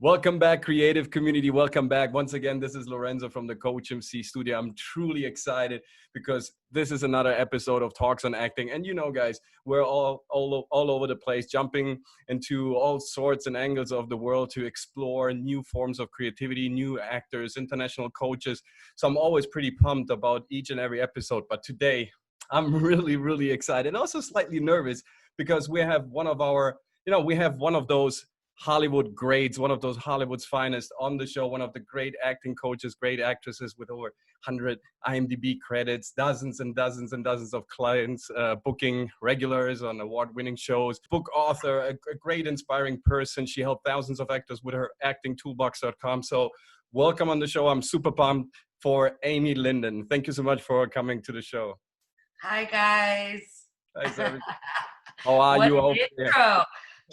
Welcome back, creative community. Welcome back. Once again, this is Lorenzo from the COACHMC studio. I'm truly excited because this is another episode of Talks on Acting. And you know, guys, we're all over the place, jumping into all sorts and angles of the world to explore new forms of creativity, new actors, international coaches. So I'm always pretty pumped about each and every episode. But today, I'm really excited and also slightly nervous because we have one of those Hollywood greats, one of those Hollywood's finest on the show, one of the great acting coaches, great actresses with over 100 IMDb credits, dozens and dozens and dozens of clients, booking regulars on award-winning shows, book author, a great inspiring person. She helped thousands of actors with her actingtoolbox.com. So welcome on the show. I'm super pumped for Amy Lyndon. Thank you so much for coming to the show. Hi, guys. Hi, how are you over there?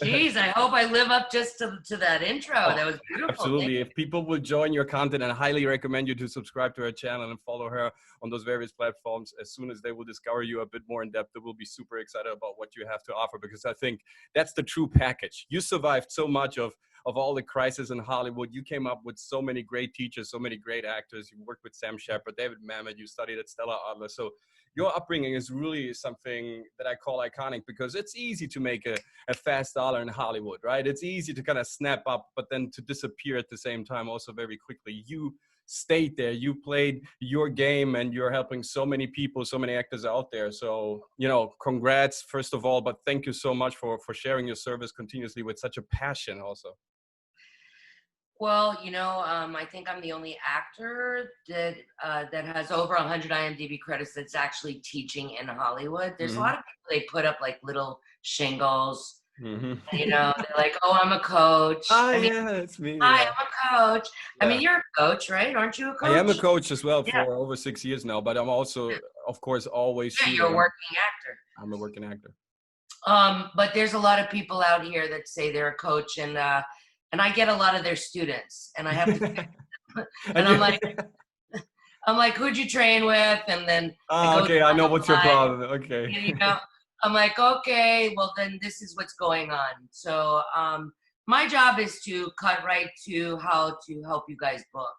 Geez, I hope I live up just to that intro. That was beautiful. Absolutely. If people will join your content, and I highly recommend you to subscribe to her channel and follow her on those various platforms. As soon as they will discover you a bit more in depth, they will be super excited about what you have to offer, because I think that's the true package. You survived so much of all the crisis in Hollywood. You came up with so many great teachers, so many great actors. You worked with Sam Shepard, David Mamet, you studied at Stella Adler. So your upbringing is really something that I call iconic, because it's easy to make a fast dollar in Hollywood, right? It's easy to kind of snap up, but then to disappear at the same time also very quickly. You stayed there, you played your game, and you're helping so many people, so many actors out there. So, you know, congrats, first of all, but thank you so much for sharing your service continuously with such a passion also. Well, I think I'm the only actor that has over 100 IMDb credits that's actually teaching in Hollywood. There's a lot of people, they put up like little shingles. They're like, "Oh, I'm a coach." Yeah, it's me. Hi, I'm a coach. Yeah. I mean, you're a coach, right? Aren't you a coach? I am a coach as well for over 6 years now, but I'm also, of course, always shooting. You're a working actor. I'm a working actor. But there's a lot of people out here that say they're a coach, and I get a lot of their students, and I have to, and I'm like, who'd you train with? And then, okay, I know what's your problem. Okay. And, I'm like, okay, well then this is what's going on. So, my job is to cut right to how to help you guys book.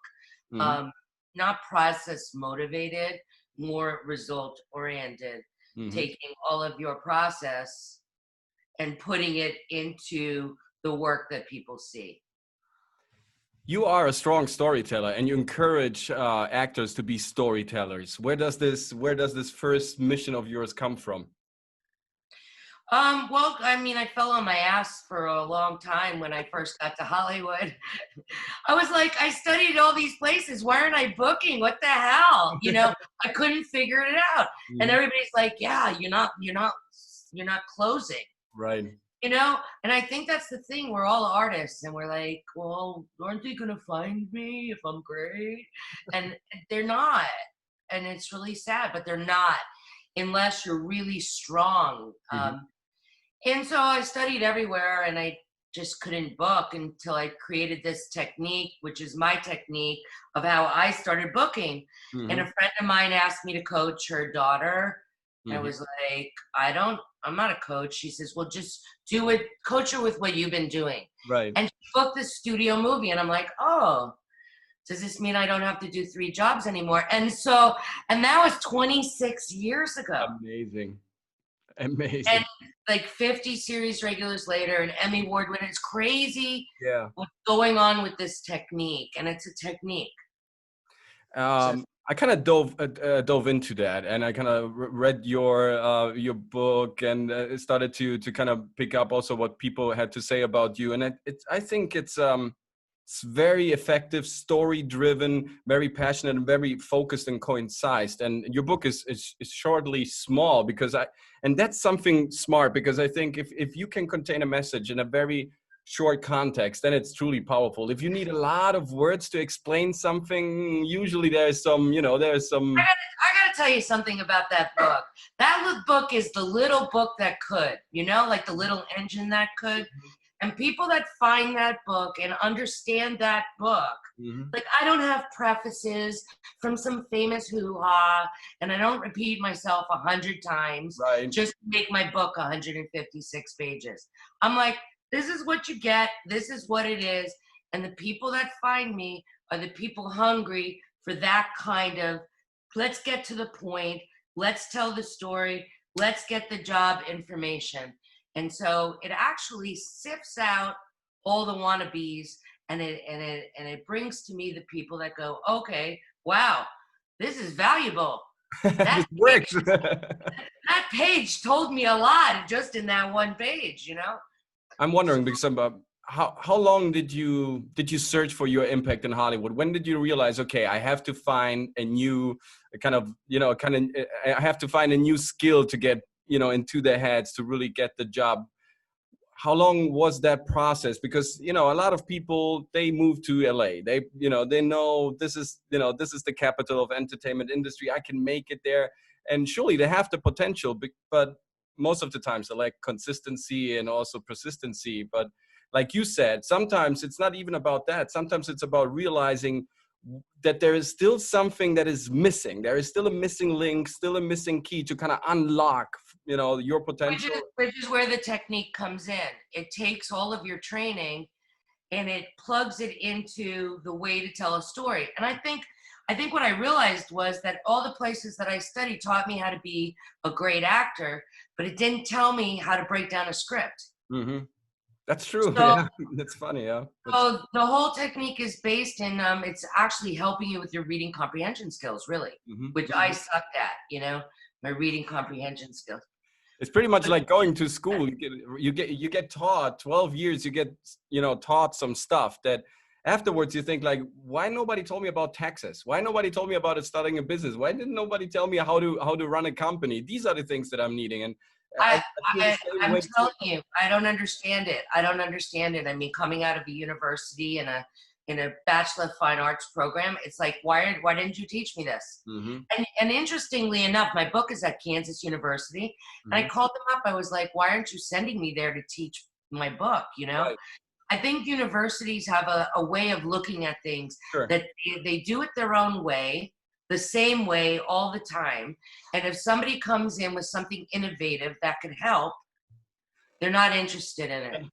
Not process motivated, more result oriented, taking all of your process and putting it into the work that people see. You are a strong storyteller, and you encourage actors to be storytellers. Where does this first mission of yours come from? Well, I mean, I fell on my ass for a long time when I first got to Hollywood. I was like, I studied all these places. Why aren't I booking? What the hell? I couldn't figure it out. And everybody's like, yeah, you're not closing. Right. And I think that's the thing. We're all artists, and we're like, well, aren't they going to find me if I'm great? And they're not. And it's really sad, but they're not, unless you're really strong. And so I studied everywhere, and I just couldn't book until I created this technique, which is my technique of how I started booking. And a friend of mine asked me to coach her daughter. I was like, I'm not a coach. She says, well, just do it, coach her with what you've been doing. Right. And she booked this studio movie, and I'm like, oh, does this mean I don't have to do 3 jobs anymore? And that was 26 years ago. Amazing. And like 50 series regulars later, an Emmy Award winner. It's crazy what's going on with this technique, and it's a technique. I kind of dove into that, and I kind of read your book, and started to kind of pick up also what people had to say about you. And I think it's very effective, story-driven, very passionate, and very focused and coincised. And your book is shortly small, and that's something smart, because I think if you can contain a message in a very short context, then it's truly powerful. If you need a lot of words to explain something, usually there's some. I gotta tell you something about that book. That book is the little book that could, like the little engine that could. And people that find that book and understand that book, like, I don't have prefaces from some famous hoo-ha, and I don't repeat myself 100 times just to make my book 156 pages. I'm like, this is what you get. This is what it is. And the people that find me are the people hungry for that kind of, let's get to the point, let's tell the story, let's get the job information. And so it actually sifts out all the wannabes, and it brings to me the people that go, okay, wow, this is valuable. This works. That page told me a lot just in that one page, you know? I'm wondering, because how long did you search for your impact in Hollywood? When did you realize, okay, I have to find a new I have to find a new skill to get, into their heads to really get the job? How long was that process? Because, a lot of people, they move to LA. They know this is the capital of entertainment industry. I can make it there. And surely they have the potential, but most of the times they lack consistency and also persistency. But like you said, sometimes it's not even about that. Sometimes it's about realizing that there is still something that is missing. There is still a missing link, still a missing key to kind of unlock, your potential. Which is where the technique comes in. It takes all of your training and it plugs it into the way to tell a story. And I think what I realized was that all the places that I studied taught me how to be a great actor, but it didn't tell me how to break down a script. Mm-hmm. That's true. So, yeah, that's funny. Yeah. So the whole technique is based in, it's actually helping you with your reading comprehension skills, really, which I sucked at, my reading comprehension skills. It's pretty much like going to school. You get taught 12 years. You get, taught some stuff that afterwards you think like, why nobody told me about taxes? Why nobody told me about starting a business? Why didn't nobody tell me how to run a company? These are the things that I'm needing. And I'm telling you, I don't understand it. I mean, coming out of a university and in a Bachelor of Fine Arts program, it's like, why didn't you teach me this? And interestingly enough, my book is at Kansas University, and I called them up. I was like, why aren't you sending me there to teach my book? Right. I think universities have a way of looking at things that they do it their own way, the same way all the time. And if somebody comes in with something innovative that could help, they're not interested in it.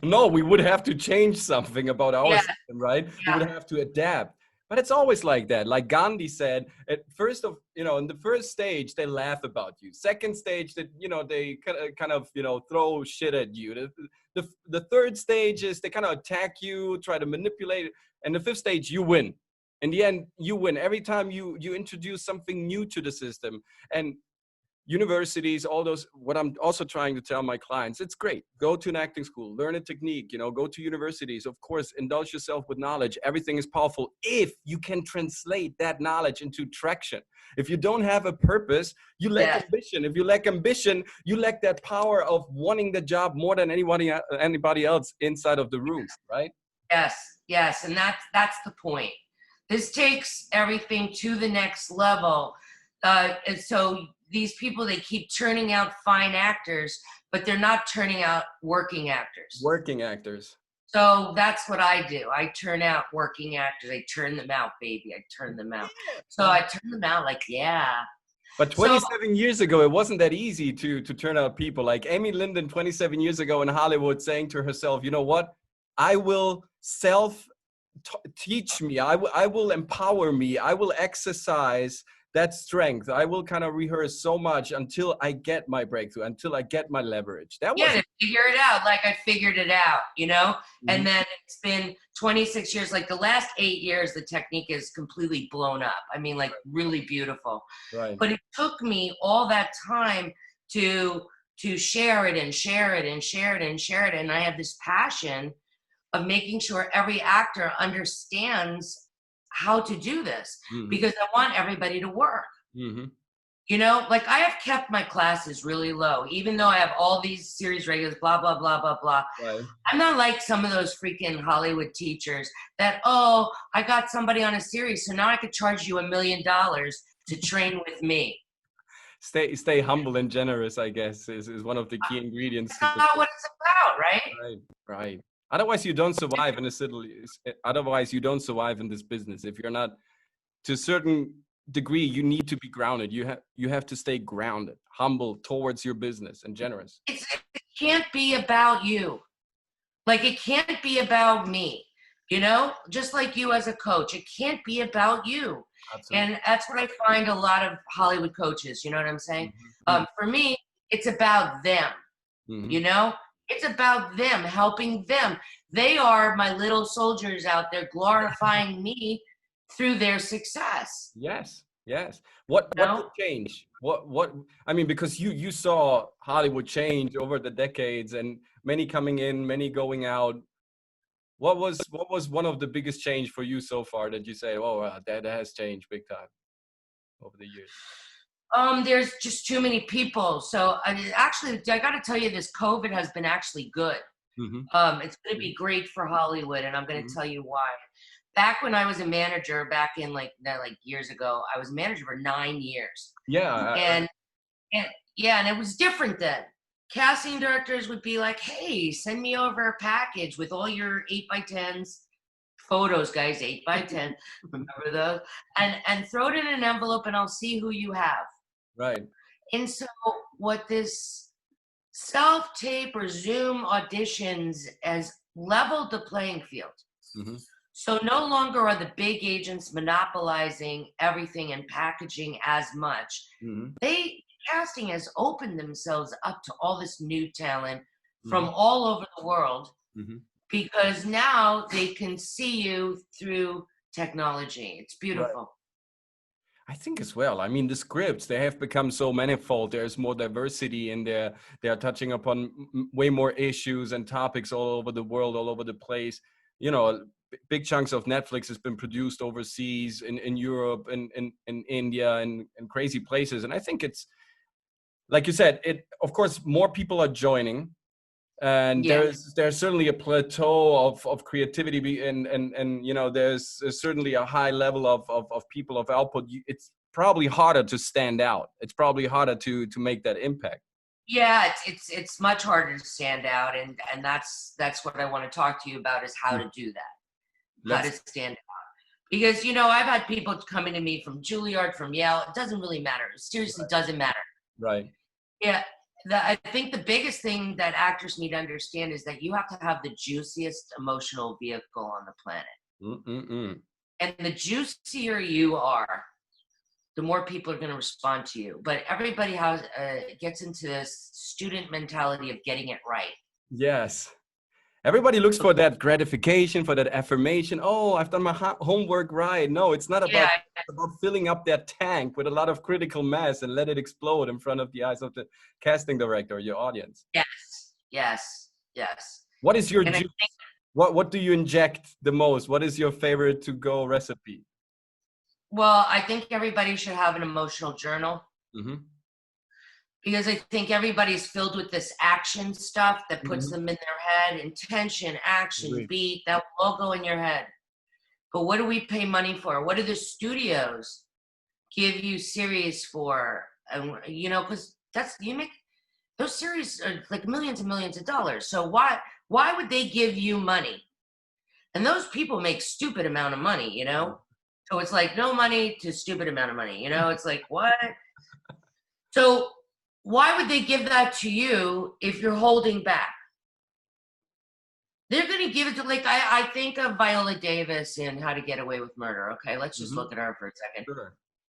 No, we would have to change something about our system, right? We would have to adapt. But it's always like that. Like Gandhi said, in the first stage, they laugh about you. Second stage, that they kind of throw shit at you. The third stage is they kind of attack you, try to manipulate it. And the fifth stage, you win. In the end, you win every time you introduce something new to the system. And universities, all those, what I'm also trying to tell my clients, it's great. Go to an acting school, learn a technique, go to universities. Of course, indulge yourself with knowledge. Everything is powerful if you can translate that knowledge into traction. If you don't have a purpose, you lack ambition. If you lack ambition, you lack that power of wanting the job more than anybody else inside of the room, right? Yes. And that's the point. This takes everything to the next level. And so these people, they keep churning out fine actors, but they're not turning out working actors. Working actors. So that's what I do. I turn out working actors. I turn them out, baby. I turn them out. So I turn them out like, But 27 years ago, it wasn't that easy to turn out people. Like Amy Lyndon 27 years ago in Hollywood saying to herself, you know what? I will teach me. I will empower me. I will exercise that strength. I will kind of rehearse so much until I get my breakthrough, until I get my leverage. That was to figure it out. Like I figured it out, and then it's been 26 years. Like the last 8 years, the technique is completely blown up. I mean, like really beautiful. Right. But it took me all that time to share it and share it and share it and share it. And I have this passion of making sure every actor understands how to do this, because I want everybody to work. Like I have kept my classes really low, even though I have all these series regulars, blah, blah, blah, blah, blah. Right. I'm not like some of those freaking Hollywood teachers that, I got somebody on a series, so now I could charge you $1 million to train with me. Stay humble and generous, I guess, is one of the key ingredients. That's not what it's about, right? Right. Otherwise, you don't survive in a city. Otherwise, you don't survive in this business. If you're not, to a certain degree, you need to be grounded. You have to stay grounded, humble towards your business, and generous. It can't be about you. Like it can't be about me. you know, just like you as a coach. It can't be about you. Absolutely. And that's what I find a lot of Hollywood coaches, you know what I'm saying? Mhm. For me, it's about them, you Mhm. know? It's about them, helping them. They are my little soldiers out there glorifying me through their success, Yes, yes. you What did know? change? What I mean, because you saw Hollywood change over the decades and many coming in, many going out. What was one of the biggest change for you so far that you say, oh, wow, that has changed big time over the years? There's just too many people. So actually, I got to tell you, this COVID has been actually good. Mm-hmm. It's going to be great for Hollywood, and I'm going to Hmm. tell you why. Back when I was a manager, back in like years ago, I was a manager for 9 years, Yeah, and and yeah, and it was different then. Casting directors would be like, "Hey, send me over a package with all your 8x10s photos, guys, 8x10. Remember those? And throw it in an envelope, and I'll see who you have." right. And so, what this self-tape or Zoom auditions has leveled the playing field. Mm-hmm. So no longer are the big agents monopolizing everything and packaging as much. Mm-hmm. Casting has opened themselves up to all this new talent Mm-hmm. from all over the world Mm-hmm. because now they can see you through technology. It's Right. beautiful. I think as well. I mean, the scripts, they have become so manifold. There's more diversity in there. They are touching upon way more issues and topics all over the world, all over the place. You know, big chunks of Netflix has been produced overseas in Europe and in India and crazy places. And I think it's, like you said, it, of course, more people are joining. And Yeah. there's certainly a plateau of creativity and you know there's certainly a high level of people of output. It's probably harder to stand out. It's probably harder to make that impact. Yeah, it's much harder to stand out, and that's what I want to talk to you about is how Mm. to do that, how to Let's stand out. Because you know, I've had people coming to me from Juilliard, from Yale. It doesn't really matter. It seriously doesn't matter. right. Yeah, I think the biggest thing that actors need to understand is that you have to have the juiciest emotional vehicle on the planet, Mm-mm-mm. and the juicier you are, the more people are going to respond to you. But everybody has gets into this student mentality of getting it right. Yes. Everybody looks for that gratification, for that affirmation. Oh, I've done my homework right. No, it's not Yeah. about filling up that tank with a lot of critical mass and let it explode in front of the eyes of the casting director or your audience. Yes. Yes. Yes. What is your And I juice? think, What do you inject the most? What is your favorite to go recipe? well, I think everybody should have an emotional journal Mm-hmm. because I think everybody's filled with this action stuff that puts Mm-hmm. them in their head, intention, action, Agreed. beat, that will all go in your head. But what do we pay money for? What do the studios give you series for? And you know, because that's you make those series are like millions and millions of dollars. So why would they give you money? And those people make stupid amount of money, you know? So it's like no money to stupid amount of money, you know? It's like what? So why would they give that to you if you're holding back? They're gonna give it to like I think of Viola Davis in How to Get Away with Murder. Okay, let's just Mm-hmm. look at her for a second. Sure.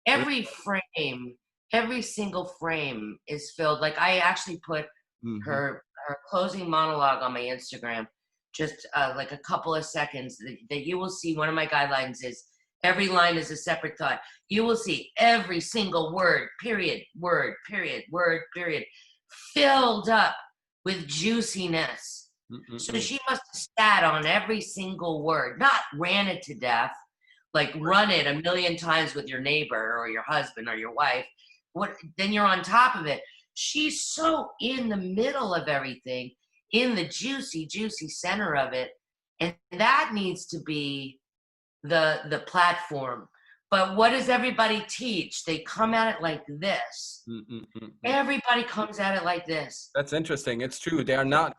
Great. Every frame, every single frame is filled. Like I actually put Mm-hmm. her closing monologue on my Instagram, just like a couple of seconds that you will see. One of my guidelines is every line is a separate thought. You will see every single word, period, word, period, filled up with juiciness. So Mm-mm-mm. she must have sat on every single word, not ran it to death, like run it a million times with your neighbor or your husband or your wife. What then you're on top of it. She's so in the middle of everything, in the juicy center of it. And that needs to be the platform. But what does everybody teach? They come at it like this. Mm-mm-mm-mm. Everybody comes at it like this. That's interesting. It's true. They're not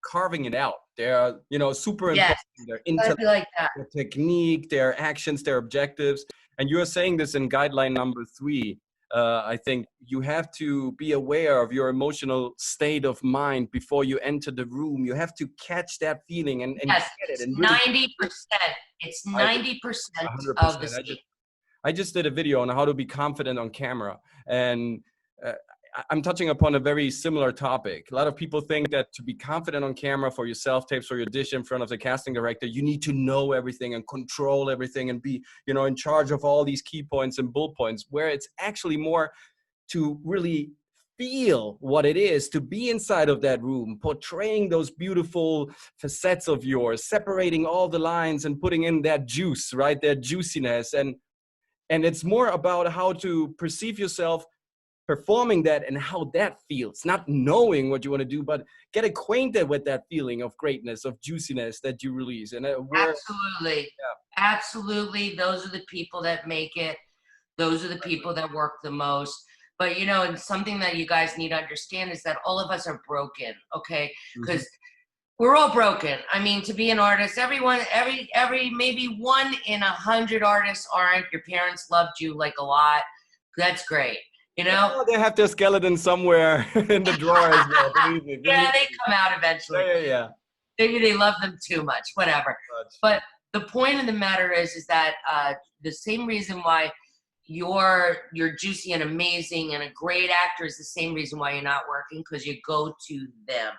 carving it out. They're, you know, Yes, superimposing their gotta intellect, be like that. their technique, their actions, their objectives. And you're saying this in guideline number 3. I think you have to be aware of your emotional state of mind before you enter the room. You have to catch that feeling and Yes, get it it's and really. 90%. It's I agree, 90% of the 100%. scene. I just did a video on how to be confident on camera, and I'm touching upon a very similar topic. A lot of people think that to be confident on camera for your self-tapes or your dish in front of the casting director, you need to know everything and control everything and be, in charge of all these key points and bullet points, where it's actually more to really feel what it is to be inside of that room, portraying those beautiful facets of yours, separating all the lines and putting in that juice, right? That juiciness. And it's more about how to perceive yourself performing that and how that feels, not knowing what you want to do, but get acquainted with that feeling of greatness, of juiciness that you release. And Absolutely. Absolutely. Those are the people that make it. Those are the people that work the most. But, and something that you guys need to understand is that all of us are broken, okay? Because we're all broken. I mean, to be an artist, everyone, maybe 1 in 100 artists aren't. Your parents loved you like a lot. That's great. Oh, they have their skeleton somewhere in the drawer as well. Believe me. Yeah, they come out eventually. Yeah. Maybe they love them too much, whatever. But the point of the matter is that the same reason why you're juicy and amazing and a great actor is the same reason why you're not working, because you go to them.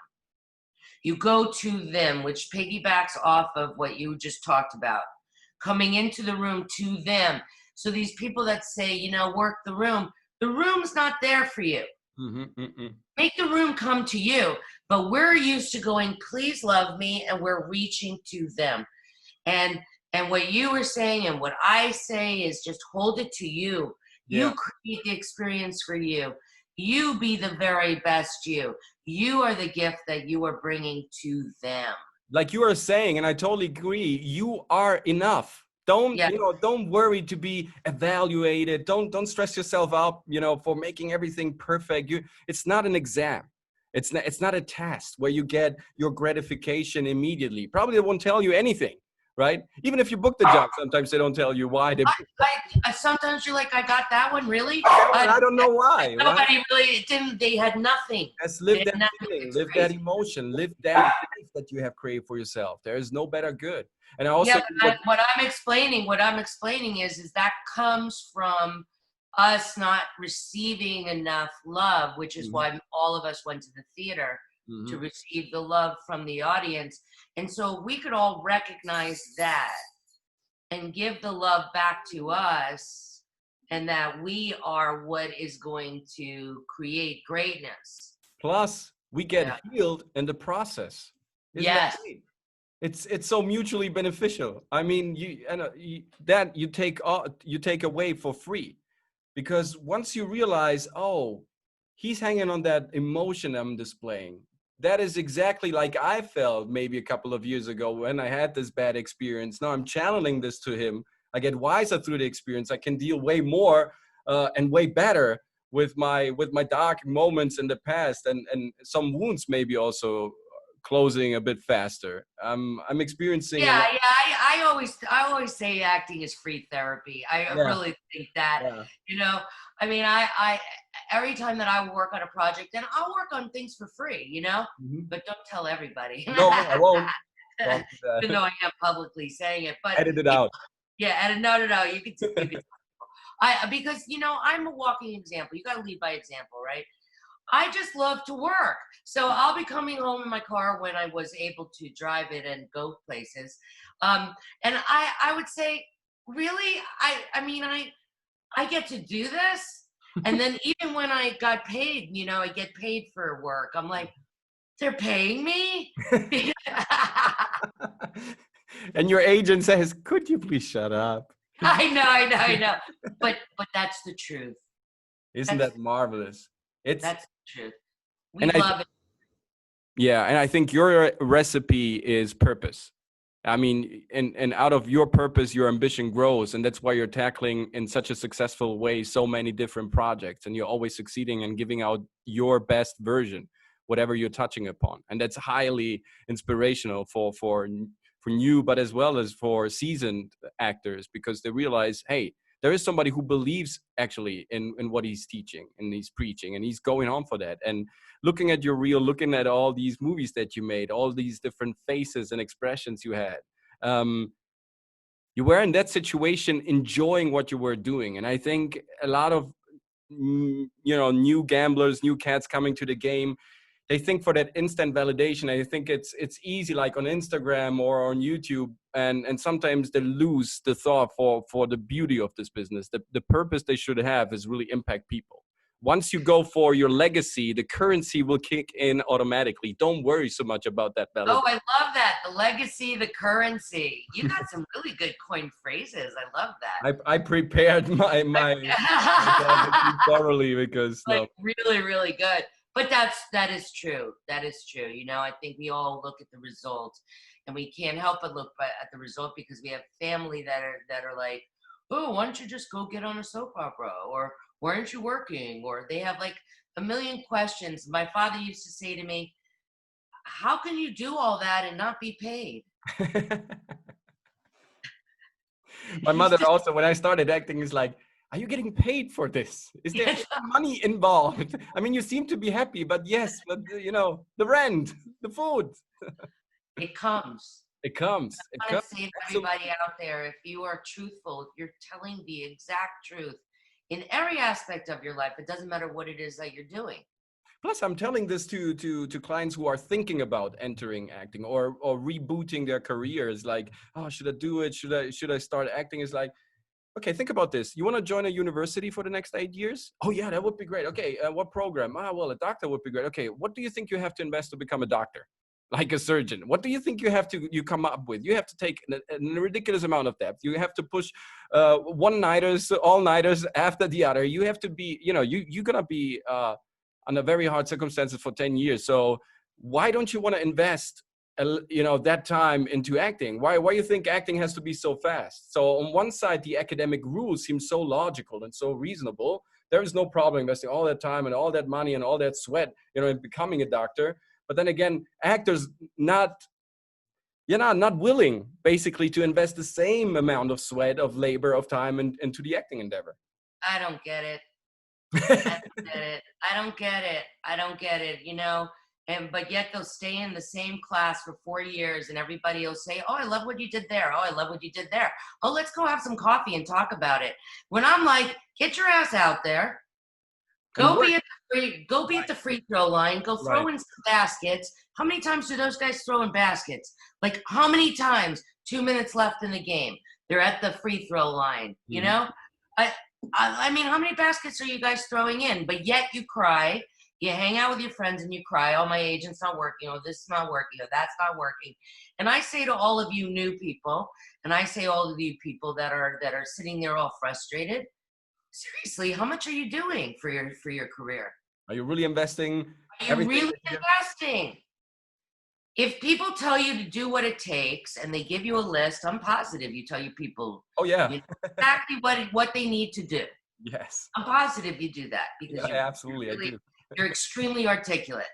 You go to them, which piggybacks off of what you just talked about. Coming into the room to them. So these people that say, work the room's not there for you. Make the room come to you. But we're used to going, please love me, and we're reaching to them. And what you were saying and what I say is just hold it to you. You create the experience for you. You be the very best you. You are the gift that you are bringing to them. Like you are saying, and I totally agree, you are enough. Don't worry to be evaluated. Don't stress yourself out, for making everything perfect. It's not an exam. It's not a test where you get your gratification immediately. Probably they won't tell you anything, right? Even if you book the job, sometimes they don't tell you why they sometimes you're like, I got that one, really? I don't know why. Nobody really didn't. They had nothing. Just live that feeling, live that emotion, live that life that you have created for yourself. There is no better good. And I also what I'm explaining is that comes from us not receiving enough love, which is why all of us went to the theater to receive the love from the audience. And so we could all recognize that and give the love back to us, and that we are what is going to create greatness. Plus, we get healed in the process. Isn't that great? It's so mutually beneficial. I mean, you take away for free, because once you realize, oh, he's hanging on that emotion I'm displaying. That is exactly like I felt maybe a couple of years ago when I had this bad experience. Now I'm channeling this to him. I get wiser through the experience. I can deal way more and way better with my dark moments in the past, and some wounds maybe also closing a bit faster. I'm experiencing. I always say acting is free therapy. I really think that. I mean, I every time that I work on a project, and I'll work on things for free, but don't tell everybody. No, I won't. Even though I am publicly saying it, but edit it out. Yeah, no. You can because I'm a walking example. You got to lead by example, right? I just love to work. So I'll be coming home in my car when I was able to drive it and go places. And I would say, really, I get to do this. And then even when I got paid, I get paid for work. I'm like, they're paying me? And your agent says, could you please shut up? I know. But that's the truth. Isn't that marvelous? That's the truth. We love it. Yeah, and I think your recipe is purpose. I mean, and out of your purpose, your ambition grows, and that's why you're tackling in such a successful way so many different projects, and you're always succeeding and giving out your best version, whatever you're touching upon, and that's highly inspirational for new, but as well as for seasoned actors, because they realize, hey, there is somebody who believes actually in what he's teaching and he's preaching, and he's going on for that. And looking at your reel, looking at all these movies that you made, all these different faces and expressions you had, you were in that situation enjoying what you were doing. And I think a lot of new gamblers, new cats coming to the game, they think for that instant validation. I think it's easy, like on Instagram or on YouTube, and sometimes they lose the thought for the beauty of this business. The purpose they should have is really impact people. Once you go for your legacy, the currency will kick in automatically. Don't worry so much about that validation. Oh, I love that. The legacy, the currency. You got some really good coined phrases. I love that. I prepared my thoroughly, because like really, really good. But that is true. That is true. You know, I think we all look at the result, and we can't help but look at the result, because we have family that are like, oh, why don't you just go get on a soap opera, or why aren't you working? Or they have like a million questions. My father used to say to me, how can you do all that and not be paid? My mother also, when I started acting, is like, are you getting paid for this? Is there money involved? I mean, you seem to be happy, but yes, but the rent, the food. It comes. It comes. I want to say to everybody out there, if you are truthful, if you're telling the exact truth in every aspect of your life, it doesn't matter what it is that you're doing. Plus, I'm telling this to clients who are thinking about entering acting or rebooting their careers. Like, oh, should I do it? Should I start acting? It's like, okay, think about this. You want to join a university for the next 8 years? Oh yeah, that would be great. Okay, what program? Well, a doctor would be great. Okay, what do you think you have to invest to become a doctor? Like a surgeon? What do you think you come up with? You have to take a ridiculous amount of depth. You have to push one-nighters, all-nighters after the other. You have to be, you're going to be under very hard circumstances for 10 years. So why don't you want to invest that time into acting? Why you think acting has to be so fast? So on one side, the academic rules seem so logical and so reasonable. There is no problem investing all that time and all that money and all that sweat, in becoming a doctor. But then again, actors not willing basically to invest the same amount of sweat, of labor, of time into the acting endeavor. I don't get it. I don't get it. But yet they'll stay in the same class for 4 years, and everybody will say, oh, I love what you did there. Oh, I love what you did there. Oh, let's go have some coffee and talk about it. When I'm like, get your ass out there. Go be at the free throw line. Go throw in some baskets. How many times do those guys throw in baskets? Like, how many times? 2 minutes left in the game. They're at the free throw line. You know? I mean, how many baskets are you guys throwing in? But yet you cry. You hang out with your friends and you cry. Oh, my agent's not working. Oh, this is not working. Oh, that's not working. And I say to all of you new people, and I say all of you people that are sitting there all frustrated, seriously, how much are you doing for your career? Are you really investing? Are you really investing? If people tell you to do what it takes and they give you a list, I'm positive you tell your people, oh yeah, exactly what they need to do. Yes, I'm positive you do that, because absolutely, I do. You're extremely articulate.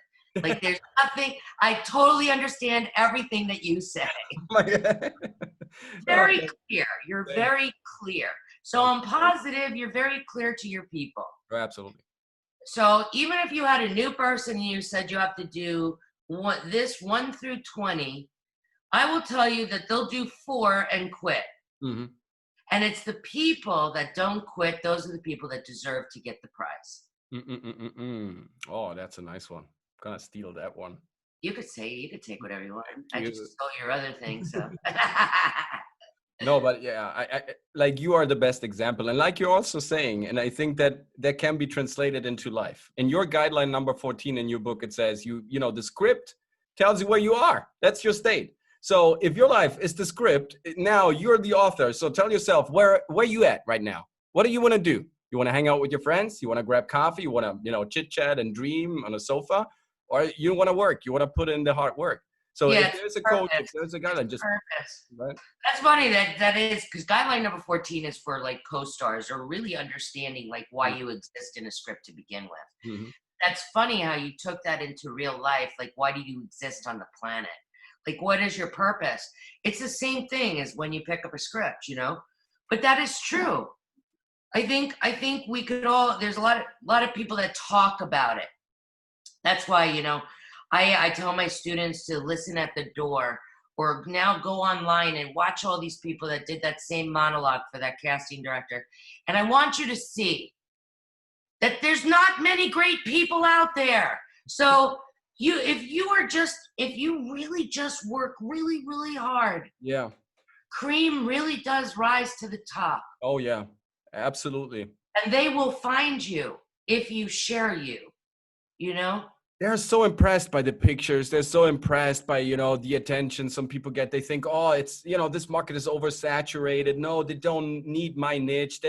Like, there's nothing. I totally understand everything that you say. Very clear. You're very clear. So I'm positive you're very clear to your people. Oh, absolutely. So even if you had a new person and you said you have to do 1 through 20, I will tell you that they'll do 4 and quit. Mm-hmm. And it's the people that don't quit. Those are the people that deserve to get the prize. Oh, that's a nice one. I'm gonna steal that one. You could take whatever you want. I just stole your other thing, so. No, but yeah, I like, you are the best example. And like you're also saying, and I think that can be translated into life. In your guideline number 14 in your book, it says the script tells you where you are. That's your state. So if your life is the script, now you're the author. So tell yourself, where you at right now? What do you want to do? You want to hang out with your friends? You want to grab coffee? You want to, chit chat and dream on a sofa? Or you want to work? You want to put in the hard work? So if there's a coach, if there's a guideline, just purpose. Right? That's funny that is, because guideline number 14 is for like co-stars, or really understanding like why you exist in a script to begin with. Mm-hmm. That's funny how you took that into real life. Like, why do you exist on the planet? Like, what is your purpose? It's the same thing as when you pick up a script, But that is true. I think we could all. There's a lot of people that talk about it. That's why, I tell my students to listen at the door, or now go online and watch all these people that did that same monologue for that casting director. And I want you to see that there's not many great people out there. So if you really just work really, really hard, Yeah. cream really does rise to the top. Oh yeah, absolutely. And they will find you if you share you know? They're so impressed by the pictures. They're so impressed by, the attention some people get. They think, oh, it's, this market is oversaturated. No, they don't need my niche.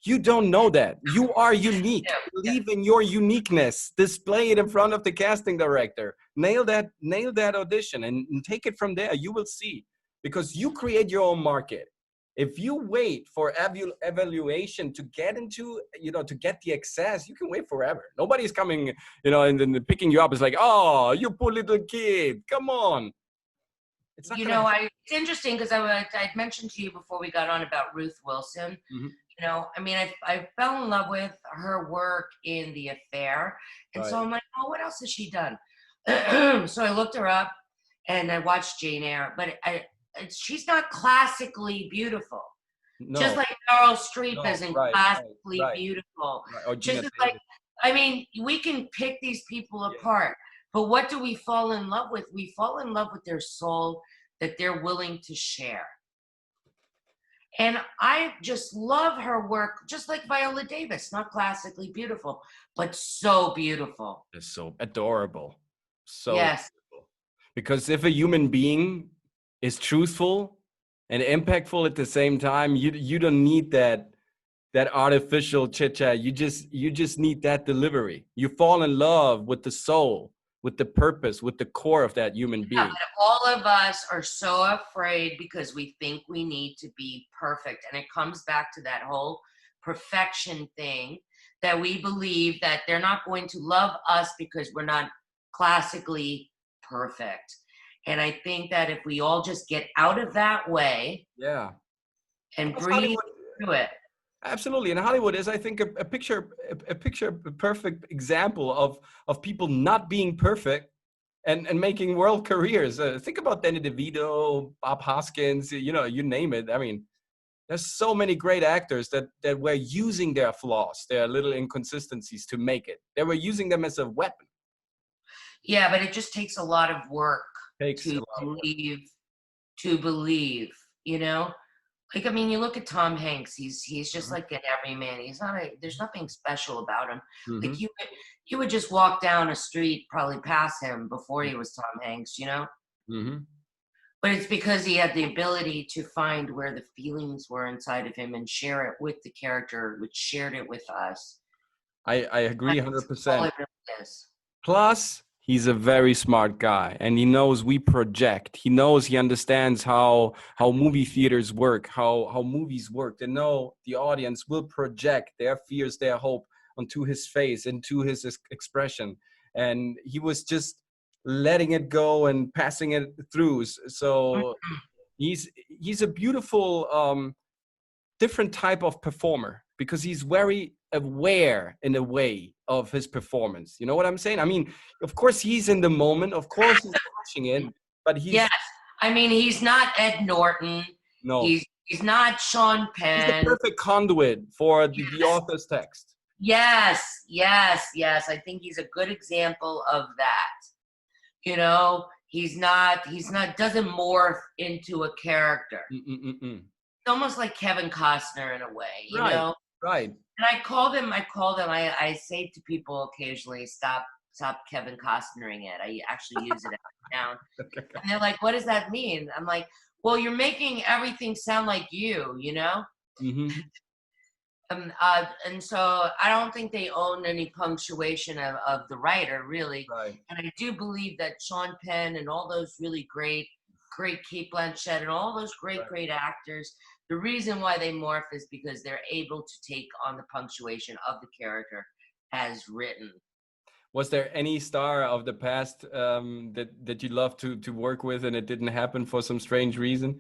You don't know that. You are unique. Yeah. Believe in your uniqueness. Display it in front of the casting director. Nail that audition and take it from there. You will see, because you create your own market. If you wait for evaluation to get into, to get the access, you can wait forever. Nobody's coming, and then picking you up. It's like, oh, you poor little kid. Come on. It's not it's interesting because I'd mentioned to you before we got on about Ruth Wilson. Mm-hmm. I fell in love with her work in The Affair. And so Right. I'm like, oh, what else has she done? So I looked her up and I watched Jane Eyre, but she's not classically beautiful. No. Just like Meryl Streep isn't right, classically right. beautiful. Right. Oh, Just Gina like, we can pick these people apart, but what do we fall in love with? We fall in love with their soul that they're willing to share. And I just love her work, just like Viola Davis, not classically beautiful, but so beautiful. It's so adorable. So Yes. beautiful. Because if a human being is truthful and impactful at the same time, you don't need that artificial chit chat. You just need that delivery. You fall in love with the soul, with the purpose, with the core of that human being. Yeah, but all of us are so afraid because we think we need to be perfect. And it comes back to that whole perfection thing, that we believe that they're not going to love us because we're not classically perfect. And I think that if we all just get out of that way, Yeah, and because breathe through it. Absolutely. And Hollywood is, I think, a perfect example of people not being perfect and making world careers. Think about Danny DeVito, Bob Hoskins, you name it. I mean, there's so many great actors that were using their flaws, their little inconsistencies to make it. They were using them as a weapon. Yeah, but it just takes a lot of work Takes a to lot of work. believe, Like, you look at Tom Hanks, he's just like an everyman. There's nothing special about him. Mm-hmm. Like you would just walk down a street, probably pass him before he was Tom Hanks, Mm-hmm. But it's because he had the ability to find where the feelings were inside of him and share it with the character, which shared it with us. I agree 100%. That's all it really is. Plus, he's a very smart guy, and he knows we project. He understands how movie theaters work, how movies work. They know the audience will project their fears, their hope onto his face, into his expression. And he was just letting it go and passing it through. So he's a beautiful, different type of performer, because he's very aware in a way of his performance. You know what I'm saying? I mean, of course he's in the moment, of course he's watching it, but yes. He's not Ed Norton. No, he's not Sean Penn. He's the perfect conduit for the author's text. Yes. I think he's a good example of that. He's not doesn't morph into a character. It's almost like Kevin Costner in a way, you know? Right. And I say to people occasionally, stop Kevin Costnering it. I actually use it now. And they're like, what does that mean? I'm like, well, you're making everything sound like you, Mm-hmm. And so I don't think they own any punctuation of the writer, really. Right. And I do believe that Sean Penn and all those really great Kate Blanchett and all those great actors, the reason why they morph is because they're able to take on the punctuation of the character as written. Was there any star of the past that you loved to work with and it didn't happen for some strange reason?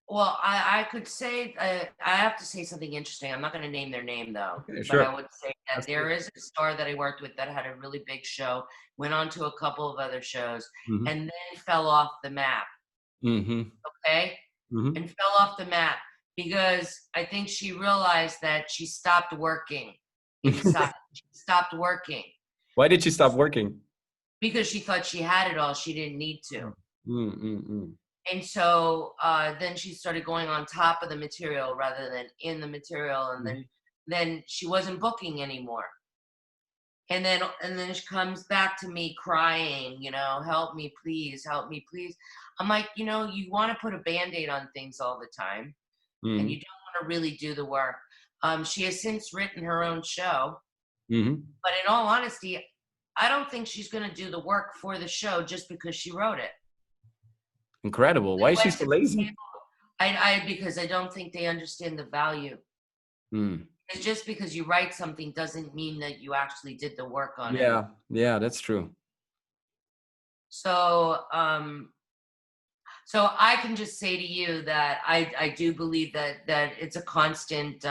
Well, I could say, I have to say something interesting. I'm not going to name their name though, Okay, but sure. I would say that That's there good. is a star that I worked with that had a really big show, went on to a couple of other shows, Mm-hmm. and then fell off the map. Mm-hmm. Okay. Mm-hmm. And fell off the map because I think she realized that she stopped working inside. She stopped working Why did you stop working? because she thought she had it all. She didn't need to. Mm-hmm. And so then she started going on top of the material rather than in the material. And then she wasn't booking anymore. And then she comes back to me crying, help me, please, help me, please. I'm like, you want to put a Band-Aid on things all the time, and Mm-hmm. you don't want to really do the work. She has since written her own show, Mm-hmm. but in all honesty, I don't think she's going to do the work for the show just because she wrote it. Incredible. Why is she Went so to the lazy? table. I because I don't think they understand the value. Mm. It's just because you write something doesn't mean that you actually did the work on it. Yeah, yeah, that's true. So, so I can just say to you that I do believe that it's a constant.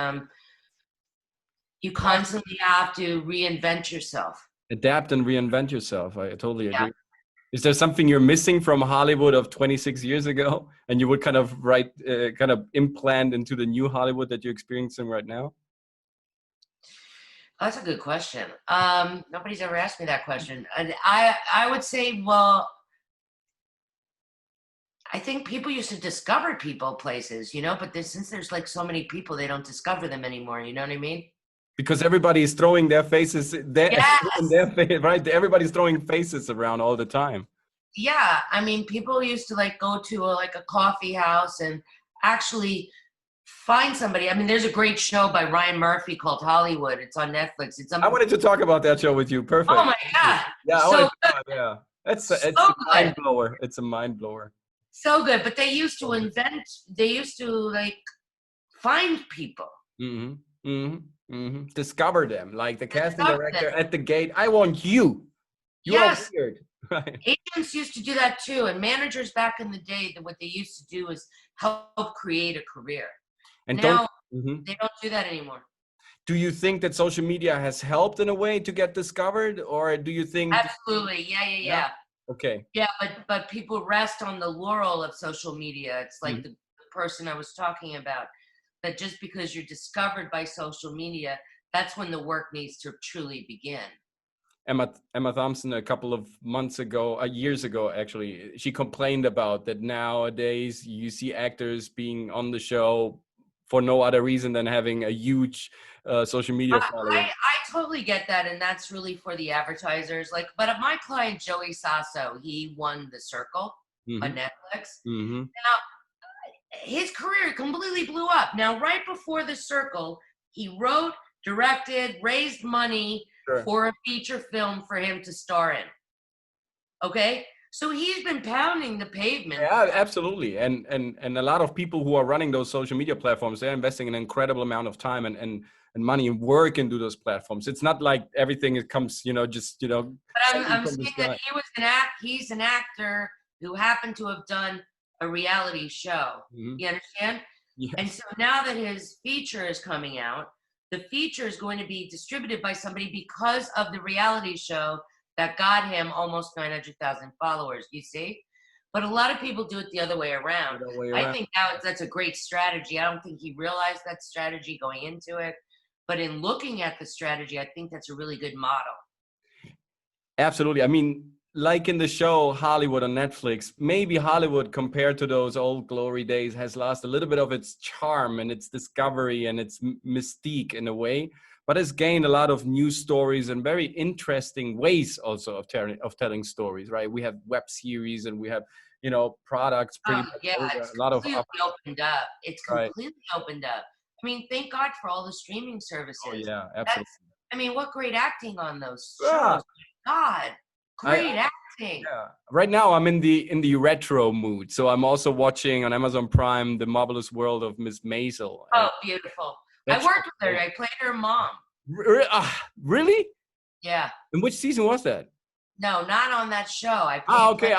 You constantly have to reinvent yourself. Adapt and reinvent yourself. I totally Yeah. agree. Is there something you're missing from Hollywood of 26 years ago, and you would kind of kind of implant into the new Hollywood that you're experiencing right now? That's a good question. Nobody's ever asked me that question. And I would say, well, I think people used to discover people places, but since there's like so many people, they don't discover them anymore. You know what I mean? Because everybody is throwing their faces there in Yes. their face, right? Everybody's throwing faces around all the time. Yeah. I mean, people used to like go to like a coffee house and actually find somebody. I mean, there's a great show by Ryan Murphy called Hollywood. It's on Netflix. I wanted to talk about that show with you. Oh Perfect. my God. Yeah, I wanted So to good. know. Yeah, it's So a good. mind blower. It's a mind blower. So good. But they used to like find people. Mm-hmm. Mm-hmm. Mm-hmm. Discover them, like the casting Discover them. director at the gate. I want you. You are Yes. weird, right? Agents used to do that too. And managers back in the day, that what they used to do is help create a career. And don't. Now Mhm. they don't do that anymore. Do you think that social media has helped in a way to get discovered, or do you think? Absolutely. Yeah, yeah, Yeah. yeah. Okay. Yeah, but people rest on the laurel of social media. It's like Mhm. the person I was talking about, that just because you're discovered by social media, that's when the work needs to truly begin. Emma Thompson a couple of months ago, years ago actually, she complained about that nowadays you see actors being on the show for no other reason than having a huge social media following. I totally get that, and that's really for the advertisers. Like, but my client Joey Sasso, he won The Circle on Mm-hmm. Netflix. Mm-hmm. Now, his career completely blew up. Now, right before The Circle, he wrote, directed, raised money Sure. for a feature film for him to star in. Okay, so he's been pounding the pavement. Yeah, absolutely. And a lot of people who are running those social media platforms, they're investing an incredible amount of time and money and work into those platforms. It's not like everything comes, just But something I'm from the saying that sky. he's an actor who happened to have done a reality show. Mm-hmm. You understand? And Yes. so now that his feature is coming out, the feature is going to be distributed by somebody because of the reality show that got him almost 900,000 followers. You see? But a lot of people do it the other way around. That way I around. think now that's a great strategy. I don't think he realized that strategy going into it. But in looking at the strategy, I think that's a really good model. Absolutely. I mean, like in the show Hollywood on Netflix, maybe Hollywood compared to those old glory days has lost a little bit of its charm and its discovery and its mystique in a way, but has gained a lot of new stories and very interesting ways also of telling stories, right? We have web series and we have, products pretty Oh, much yeah, over it's a lot of completely opened up. It's right. completely opened up. I mean, thank God for all the streaming Oh services. yeah, absolutely. That's, I mean, what great acting on those Yeah. shows. God, I, great acting. Yeah. Right now I'm in the retro mood. So I'm also watching on Amazon Prime The Marvelous World of Miss Maisel. And Oh, beautiful. I that's worked with her. I played her mom. really? Yeah. And which season was that? No, not on that show. Okay.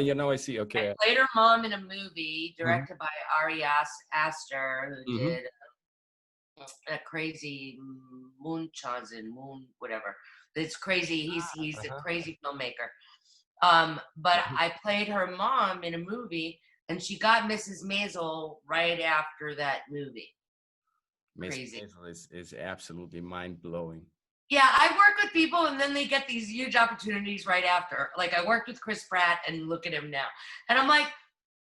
You know, I see. I Okay. played her mom in a movie Mm-hmm. directed by Ari Aster, who Mm-hmm. did a crazy Moon whatever. It's crazy. He's a Uh-huh. crazy filmmaker. But Mhm. I played her mom in a movie, and she got Mrs. Maisel right after that movie. Miss Crazy. Maisel is absolutely mind blowing. Yeah, I work with people, and then they get these huge opportunities right after. Like I worked with Chris Pratt, and look at him now. And I'm like,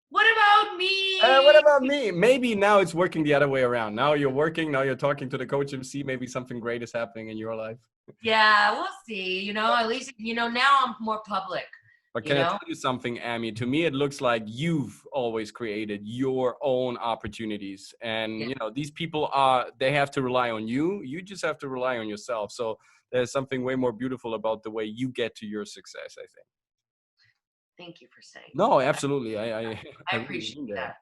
what about What me? about me? Maybe now it's working the other way around. Now you're working. Now you're talking to the Coach MC. Maybe something great is happening in your life. Yeah, we'll see. At least now I'm more public. But You can I know, tell you something, Amy? To me, it looks like you've always created your own opportunities. yeah. And, these people they have to rely on you. You just have to rely on yourself. So there's something way more beautiful about the way you get to your success, I think. Thank you for saying No, that. absolutely. I, I I really appreciate mean that. that.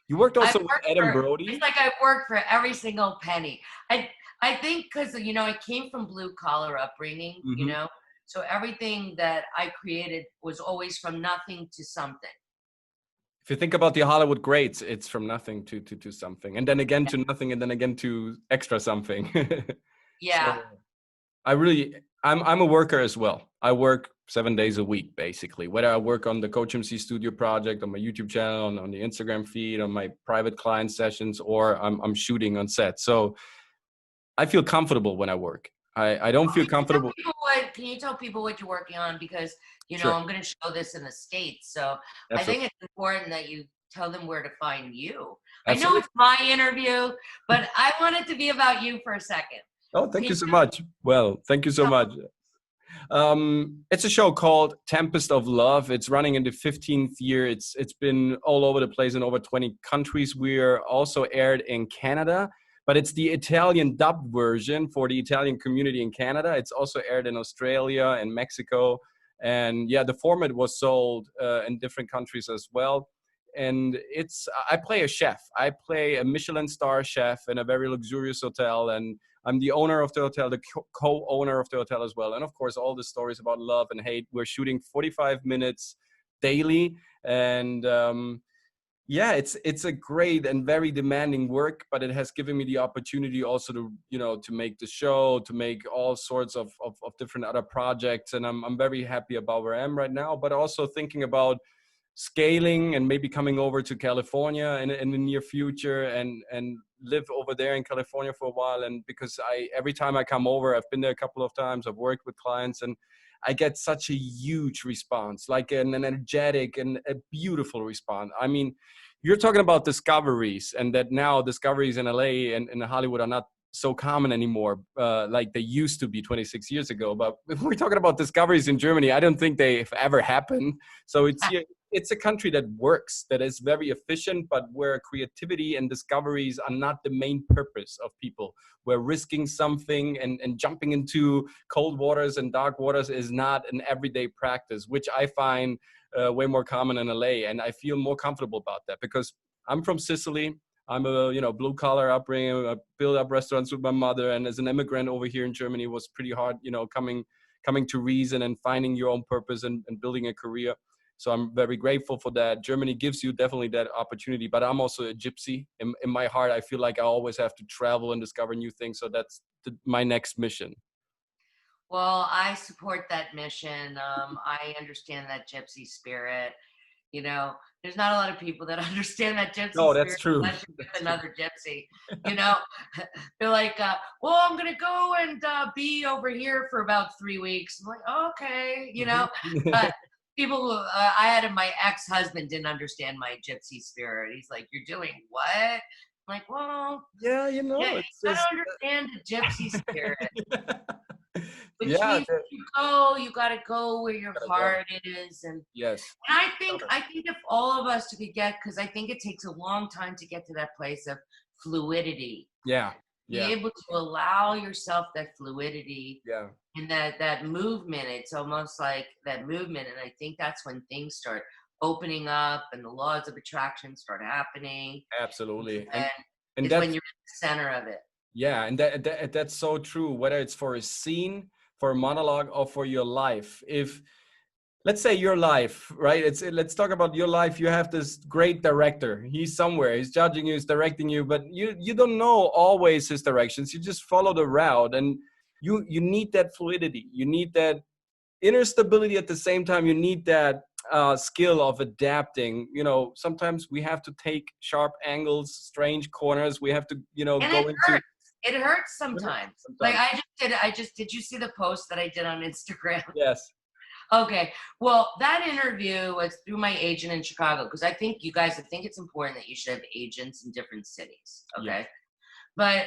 You worked I've also with worked Adam for. It's Brody. like I worked for every single penny. I think because I came from blue collar upbringing. Hmm. So everything that I created was always from nothing to something. If you think about the Hollywood greats, it's from nothing to something, and then again to nothing, and then again to extra something. Yeah. So I'm a worker as well. I work 7 days a week, basically. Whether I work on the CoachMC Studio project, on my YouTube channel, on the Instagram feed, on my private client sessions, or I'm shooting on set. So I feel comfortable when I work. I don't feel comfortable. Can you tell people what you're working on? Because Sure, I'm going to show this in the States, so I think absolutely, it's important that you tell them where to find you. I know absolutely. it's my interview, but I want it to be about you for a second. Oh, thank Can you you so much. Well, thank you so tell? much. It's a show called Tempest of Love. It's running in the 15th year. It's been all over the place in over 20 countries. We're also aired in Canada, but it's the Italian dubbed version for the Italian community in Canada. It's also aired in Australia and Mexico. And yeah, the format was sold in different countries as well. And I play a chef. I play a Michelin star chef in a very luxurious hotel. And I'm the owner of the hotel, the co-owner of the hotel as well. And of course, all the stories about love and hate. We're shooting 45 minutes daily. And yeah, it's a great and very demanding work, but it has given me the opportunity also to make the show, to make all sorts of different other projects. And I'm very happy about where I am right now, but also thinking about scaling and maybe coming over to California in the near future and live over there in California for a while. And because every time I come over, I've been there a couple of times, I've worked with clients, and I get such a huge response, like an energetic and a beautiful response. I mean, you're talking about discoveries, and that now discoveries in LA and in Hollywood are not so common anymore, like they used to be 26 years ago. But if we're talking about discoveries in Germany, I don't think they've ever happened. So it's a country that works, that is very efficient, but where creativity and discoveries are not the main purpose of people, where risking something and jumping into cold waters and dark waters is not an everyday practice, which I find way more common in LA. And I feel more comfortable about that because I'm from Sicily. I'm a blue collar upbringing. I built up restaurants with my mother, and as an immigrant over here in Germany, it was pretty hard, coming to reason and finding your own purpose and building a career. So I'm very grateful for that. Germany gives you definitely that opportunity, but I'm also a gypsy. In my heart, I feel like I always have to travel and discover new things. So that's my next mission. Well, I support that mission. I understand that gypsy spirit. You know, there's not a lot of people that understand that gypsy No, that's spirit true. unless you're That's with true. another gypsy. You know, they're like, well, I'm gonna go and be over here for about 3 weeks. I'm like, okay, Mhm. but people who I had my ex-husband didn't understand my gypsy spirit. He's like, you're doing what? I'm like, well, Yeah, yeah, you it's gotta just. understand the gypsy spirit. Which Yeah, means you gotta go where your gotta go. heart is. And Yes. I think if all of us could get, because I think it takes a long time to get to that place of fluidity, Yeah. be Yeah. able to allow yourself that fluidity Yeah. and that movement. It's almost like that movement. And I think that's when things start opening up and the laws of attraction start happening. Absolutely. And And and is when that's you're in the center of it. yeah, and that's so true. Whether it's for a scene, for a monologue, or for your life, if let's say your life, right? Let's talk about your life. You have this great director. He's somewhere. He's judging you. He's directing you, but you don't know always his directions. You just follow the route, and you need that fluidity. You need that inner stability. At the same time, you need that skill of adapting. Sometimes we have to take sharp angles, strange corners. We have to, And go into. it hurts sometimes. Like did you see the post that I did on Instagram? Yes. Okay. Well, that interview was through my agent in Chicago, because I think it's important that you should have agents in different cities. Okay. But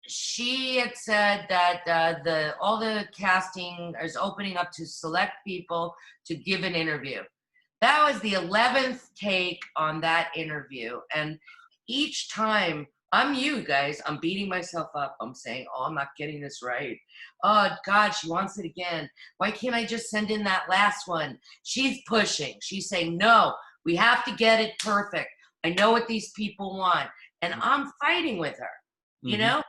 she had said that all the casting is opening up to select people to give an interview. That was the 11th take on that interview. And each time, I'm beating myself up. I'm saying, oh, I'm not getting this right. Oh, God, she wants it again. Why can't I just send in that last one? She's pushing. She's saying, no, we have to get it perfect. I know what these people want. And I'm fighting with her, you know?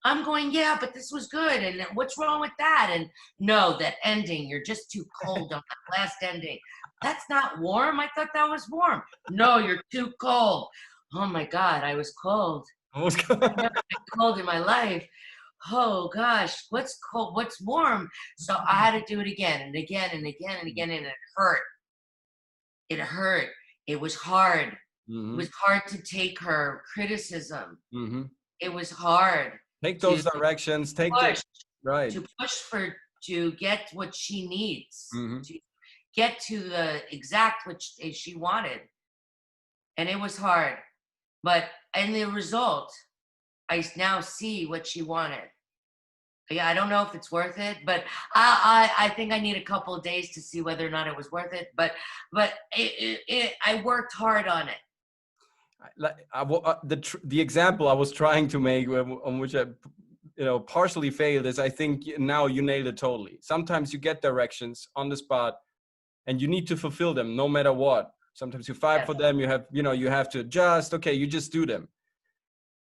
I'm going, yeah, but this was good. And what's wrong with that? And no, that ending, you're just too cold on that last ending. That's not warm. I thought that was warm. No, you're too cold. Oh my God, I was cold. I've never been cold in my life. Oh gosh, what's cold? What's warm? So I had to do it again and again and again and again, and it hurt. It hurt. It was hard. It was hard to take her criticism. It was hard. Take those directions. To push to get what she needs. To get to the exact what she wanted. And it was hard. But in the result, I now see what she wanted. Yeah, I don't know if it's worth it, but I think I need a couple of days to see whether or not it was worth it. But I worked hard on it. The example I was trying to make, on which I partially failed, is I think now you nailed it totally. Sometimes you get directions on the spot, and you need to fulfill them no matter what. Sometimes you fight for them. You have to adjust. Okay, you just do them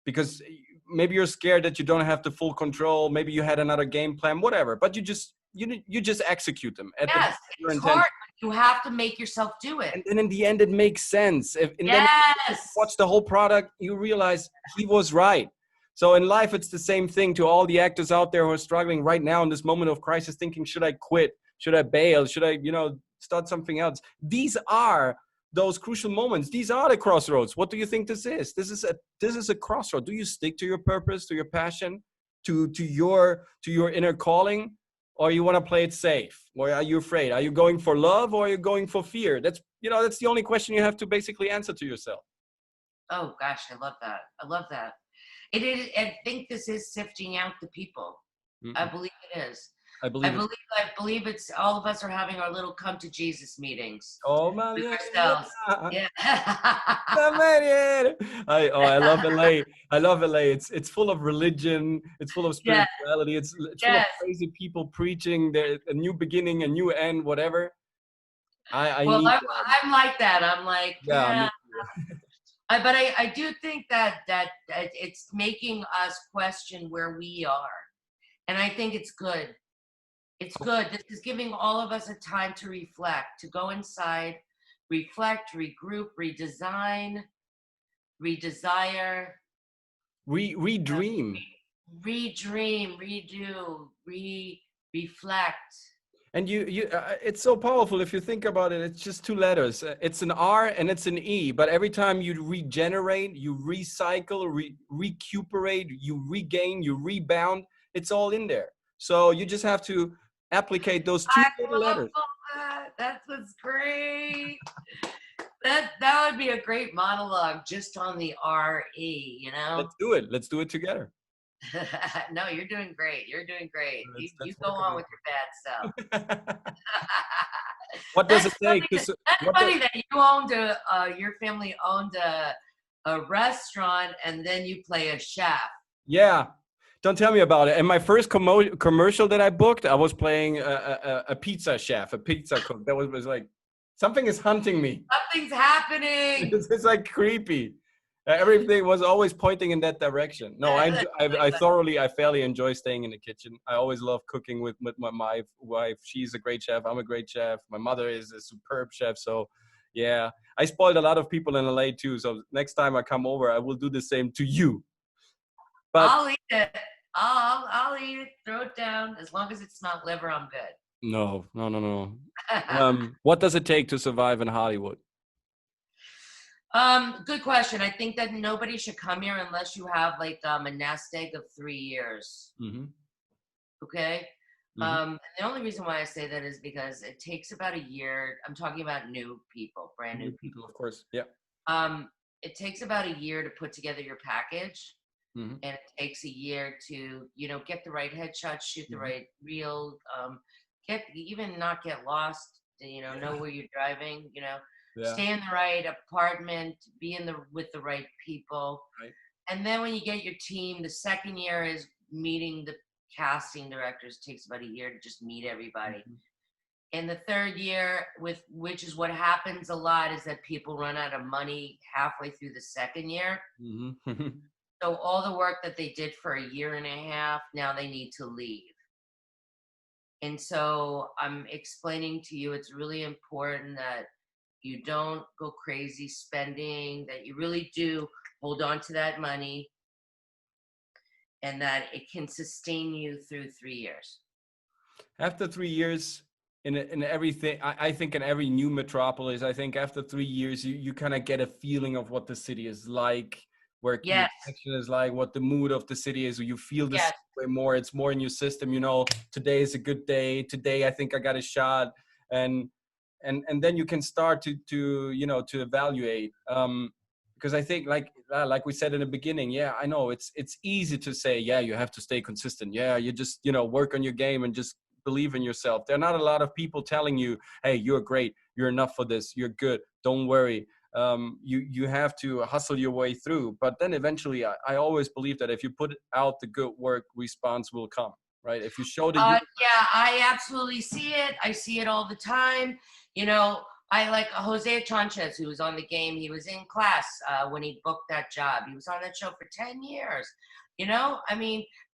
because maybe you're scared that you don't have the full control. Maybe you had another game plan, whatever. But you just execute them. It's hard. But you have to make yourself do it. And then in the end, it makes sense. Then you watch the whole product, you realize he was right. So in life, it's the same thing. To all the actors out there who are struggling right now in this moment of crisis, thinking, should I quit? Should I bail? Should I, start something else? These are those crucial moments. These are the crossroads. What do you think this is? This is a crossroad. Do you stick to your purpose, to your passion, to your inner calling, or you want to play it safe? Or are you afraid? Are you going for love, or are you going for fear? That's the only question you have to basically answer to yourself. Oh gosh, I love that. I love that. It is. I think this is sifting out the people. I believe it is. I believe it's all of us are having our little come to Jesus meetings. Oh man, with ourselves. Yeah. I love LA. I love LA. It's full of religion. It's full of spirituality. It's full of crazy people preaching a new beginning, a new end, whatever. I'm like that. I'm like, yeah. But I do think that it's making us question where we are, and I think it's good. It's good. This is giving all of us a time to reflect, to go inside, reflect, regroup, redesign, redesire, redream, redo, reflect. And it's so powerful if you think about it. It's just two letters. It's an R and it's an E. But every time you regenerate, you recycle, recuperate, you regain, you rebound. It's all in there. So you just have to applicate those two little letters. That was great. That would be a great monologue just on the R-E, Let's do it together. No, you're doing great. You're doing great. You go on with your bad stuff. What does it take? That's funny that you owned your family owned a restaurant and then you play a chef. Yeah. Don't tell me about it. And my first commercial that I booked, I was playing a pizza chef, a pizza cook. That was like, something is hunting me. Something's happening. It's like creepy. Everything was always pointing in that direction. No, I fairly enjoy staying in the kitchen. I always love cooking with my wife. She's a great chef. I'm a great chef. My mother is a superb chef. So, yeah, I spoiled a lot of people in LA too. So next time I come over, I will do the same to you. But I'll eat it. I'll eat it. Throw it down. As long as it's not liver, I'm good. no. What does it take to survive in Hollywood? Good question. I think that nobody should come here unless you have like a nest egg of 3 years. Mm-hmm. Okay. Mm-hmm. The only reason why I say that is because it takes about a year. I'm talking about new people, brand new people. Of course. Yeah. It takes about a year to put together your package. Mm-hmm. And it takes a year to, get the right headshot, shoot the right reel, not get lost, know where you're driving, stay in the right apartment, be with the right people. Right. And then when you get your team, the second year is meeting the casting directors. It takes about a year to just meet everybody. Mm-hmm. And the third year, which is what happens a lot, is that people run out of money halfway through the second year. Mm-hmm. So all the work that they did for a year and a half, now they need to leave. And so I'm explaining to you, it's really important that you don't go crazy spending, that you really do hold on to that money, and that it can sustain you through 3 years. After 3 years in everything, I think in every new metropolis, I think after 3 years, you kind of get a feeling of what the city is like, where connection is like, what the mood of the city is. You feel this way more. It's more in your system. Today is a good day. Today, I think I got a shot, and then you can start to evaluate. Because I think, like we said in the beginning, I know it's easy to say, you have to stay consistent. You just work on your game and just believe in yourself. There are not a lot of people telling you, hey, you're great, you're enough for this, you're good, don't worry. You have to hustle your way through. But then eventually, I always believe that if you put out the good work, response will come, right? If you show the I absolutely see it. I see it all the time. I like Jose Chanchez, who was on the game. He was in class when he booked that job. He was on that show for 10 years.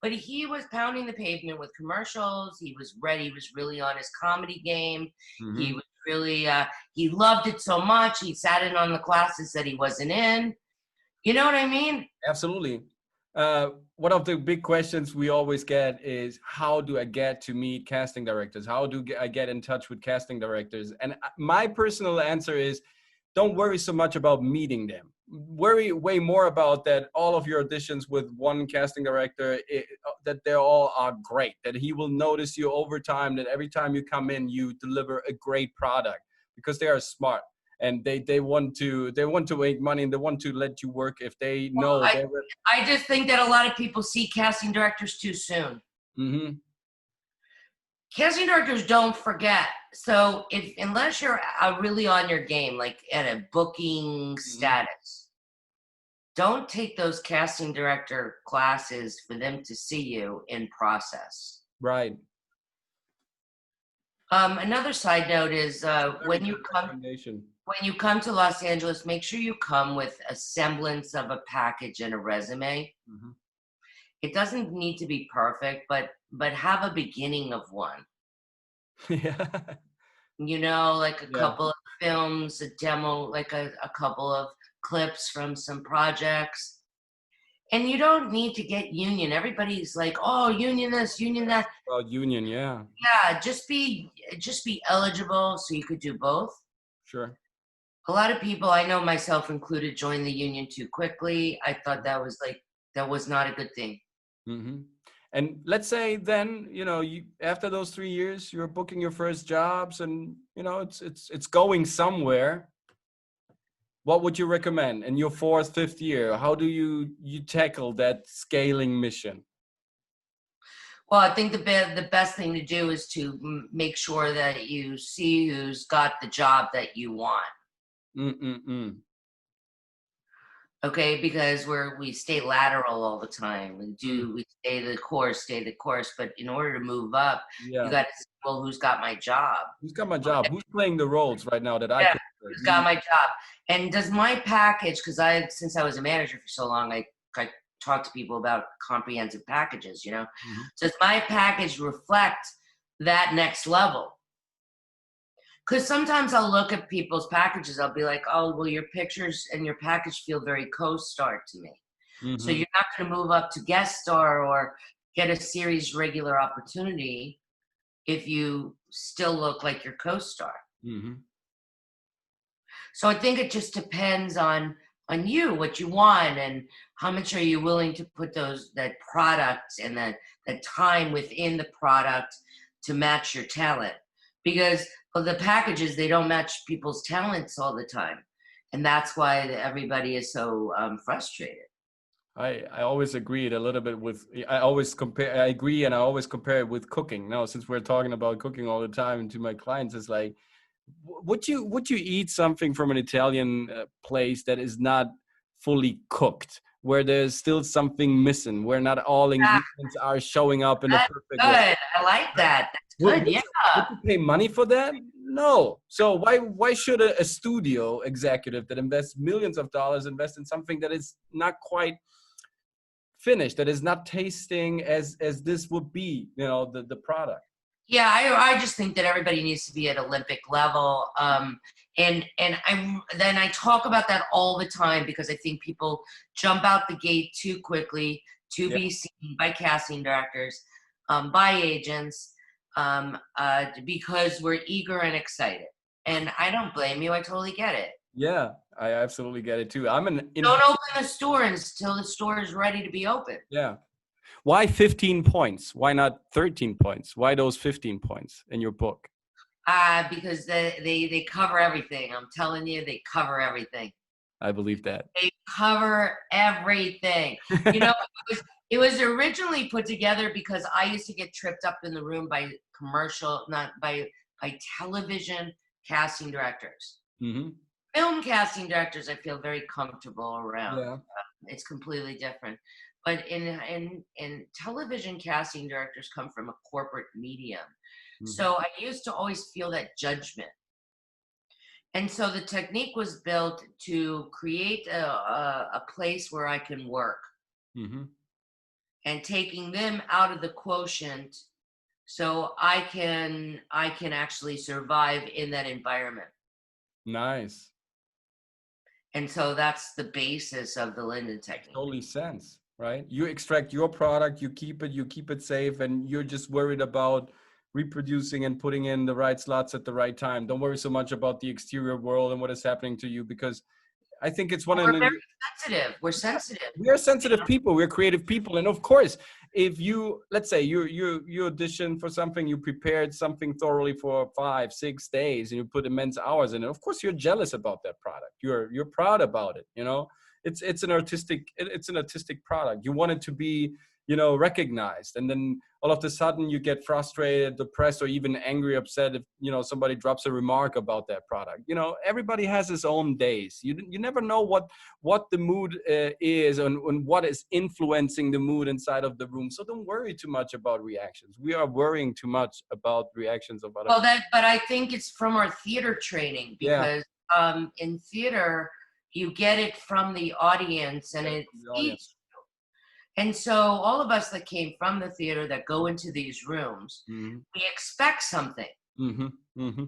But he was pounding the pavement with commercials. He was ready. He was really on his comedy game. Mm-hmm. He was really, he loved it so much. He sat in on the classes that he wasn't in. You know what I mean? Absolutely. One of the big questions we always get is, how do I get to meet casting directors? How do I get in touch with casting directors? And my personal answer is, don't worry so much about meeting them. Worry way more about that all of your auditions with one casting director, that they all are great, that he will notice you over time, that every time you come in, you deliver a great product, because they are smart. And they want to make money, and they want to let you work if they know. I just think that a lot of people see casting directors too soon. Mm-hmm. Casting directors don't forget. So unless you're really on your game, like at a booking status, don't take those casting director classes for them to see you in process. Right. Another side note is when you come to Los Angeles, make sure you come with a semblance of a package and a resume. Mm-hmm. It doesn't need to be perfect, but have a beginning of one. Yeah. Like a couple of films, a demo, like a couple of clips from some projects. And you don't need to get union. Everybody's like, oh, union this, union that. Well, union, yeah. Yeah, just be eligible so you could do both. Sure. A lot of people, I know myself included, joined the union too quickly. I thought that was not a good thing. Mm-hmm. And let's say then, you after those 3 years, you're booking your first jobs, and it's going somewhere. What would you recommend in your 4th, 5th year? How do you tackle that scaling mission? Well, I think the best thing to do is to make sure that you see who's got the job that you want. Okay, because we stay lateral all the time. We stay the course. But in order to move up, you got to see, well, who's got my job? Who's got my job? Who's playing the roles right now that I could who's got my job. And does my package, because since I was a manager for so long, I talk to people about comprehensive packages, you know? Mm-hmm. Does my package reflect that next level? Because sometimes I'll look at people's packages, I'll be like, oh, well, your pictures and your package feel very co-star to me. Mm-hmm. So you're not going to move up to guest star or get a series regular opportunity if you still look like your co-star. Mm-hmm. So I think it just depends on you, what you want, and how much are you willing to put that product and that time within the product to match your talent. Because the packages, they don't match people's talents all the time. And that's why everybody is so frustrated. I always agreed a little bit with, I agree, and I always compare it with cooking. Now, since we're talking about cooking all the time, and to my clients, it's like, would you eat something from an Italian place that is not fully cooked, where there's still something missing, where not all ingredients are showing up in a perfect way? I like that. That's good. Would you pay money for that? No. So why should a studio executive that invests millions of dollars invest in something that is not quite finished, that is not tasting as this would be, you know, the product? Yeah, I just think that everybody needs to be at Olympic level. And I talk about that all the time because I think people jump out the gate too quickly to be seen by casting directors, by agents, because we're eager and excited. And I don't blame you. I totally get it. Yeah, I absolutely get it too. Don't open the store until the store is ready to be open. Yeah. Why 15 points? Why not 13 points? Why those 15 points in your book? Because they cover everything. I'm telling you, they cover everything. I believe that. They cover everything. You know, it was originally put together because I used to get tripped up in the room by television casting directors. Mm-hmm. Film casting directors, I feel very comfortable around. Yeah. It's completely different. But in television, casting directors come from a corporate medium. Mm-hmm. So I used to always feel that judgment. And so the technique was built to create a place where I can work. Mm-hmm. And taking them out of the quotient so I can actually survive in that environment. Nice. And so that's the basis of the Lyndon technique. Totally sense, right? You extract your product, you keep it safe, and you're just worried about reproducing and putting in the right slots at the right time. Don't worry so much about the exterior world and what is happening to you, because I think it's we're very sensitive. We're sensitive. We are sensitive people. We're creative people. And of course, if you, let's say you audition for something, you prepared something thoroughly for 5-6 days and you put immense hours in it, of course you're jealous about that product. You're proud about it. You know, it's an artistic product. You want it to be, you know, recognized. And then all of a sudden you get frustrated, depressed, or even angry, upset if, you know, somebody drops a remark about that product. You know, everybody has his own days. You never know what the mood is and what is influencing the mood inside of the room. So don't worry too much about reactions. We are worrying too much about reactions of other people. But I think it's from our theater training, because in theater, you get it from the audience, and it feeds. And so all of us that came from the theater that go into these rooms, mm-hmm. we expect something. Mm-hmm. Mm-hmm.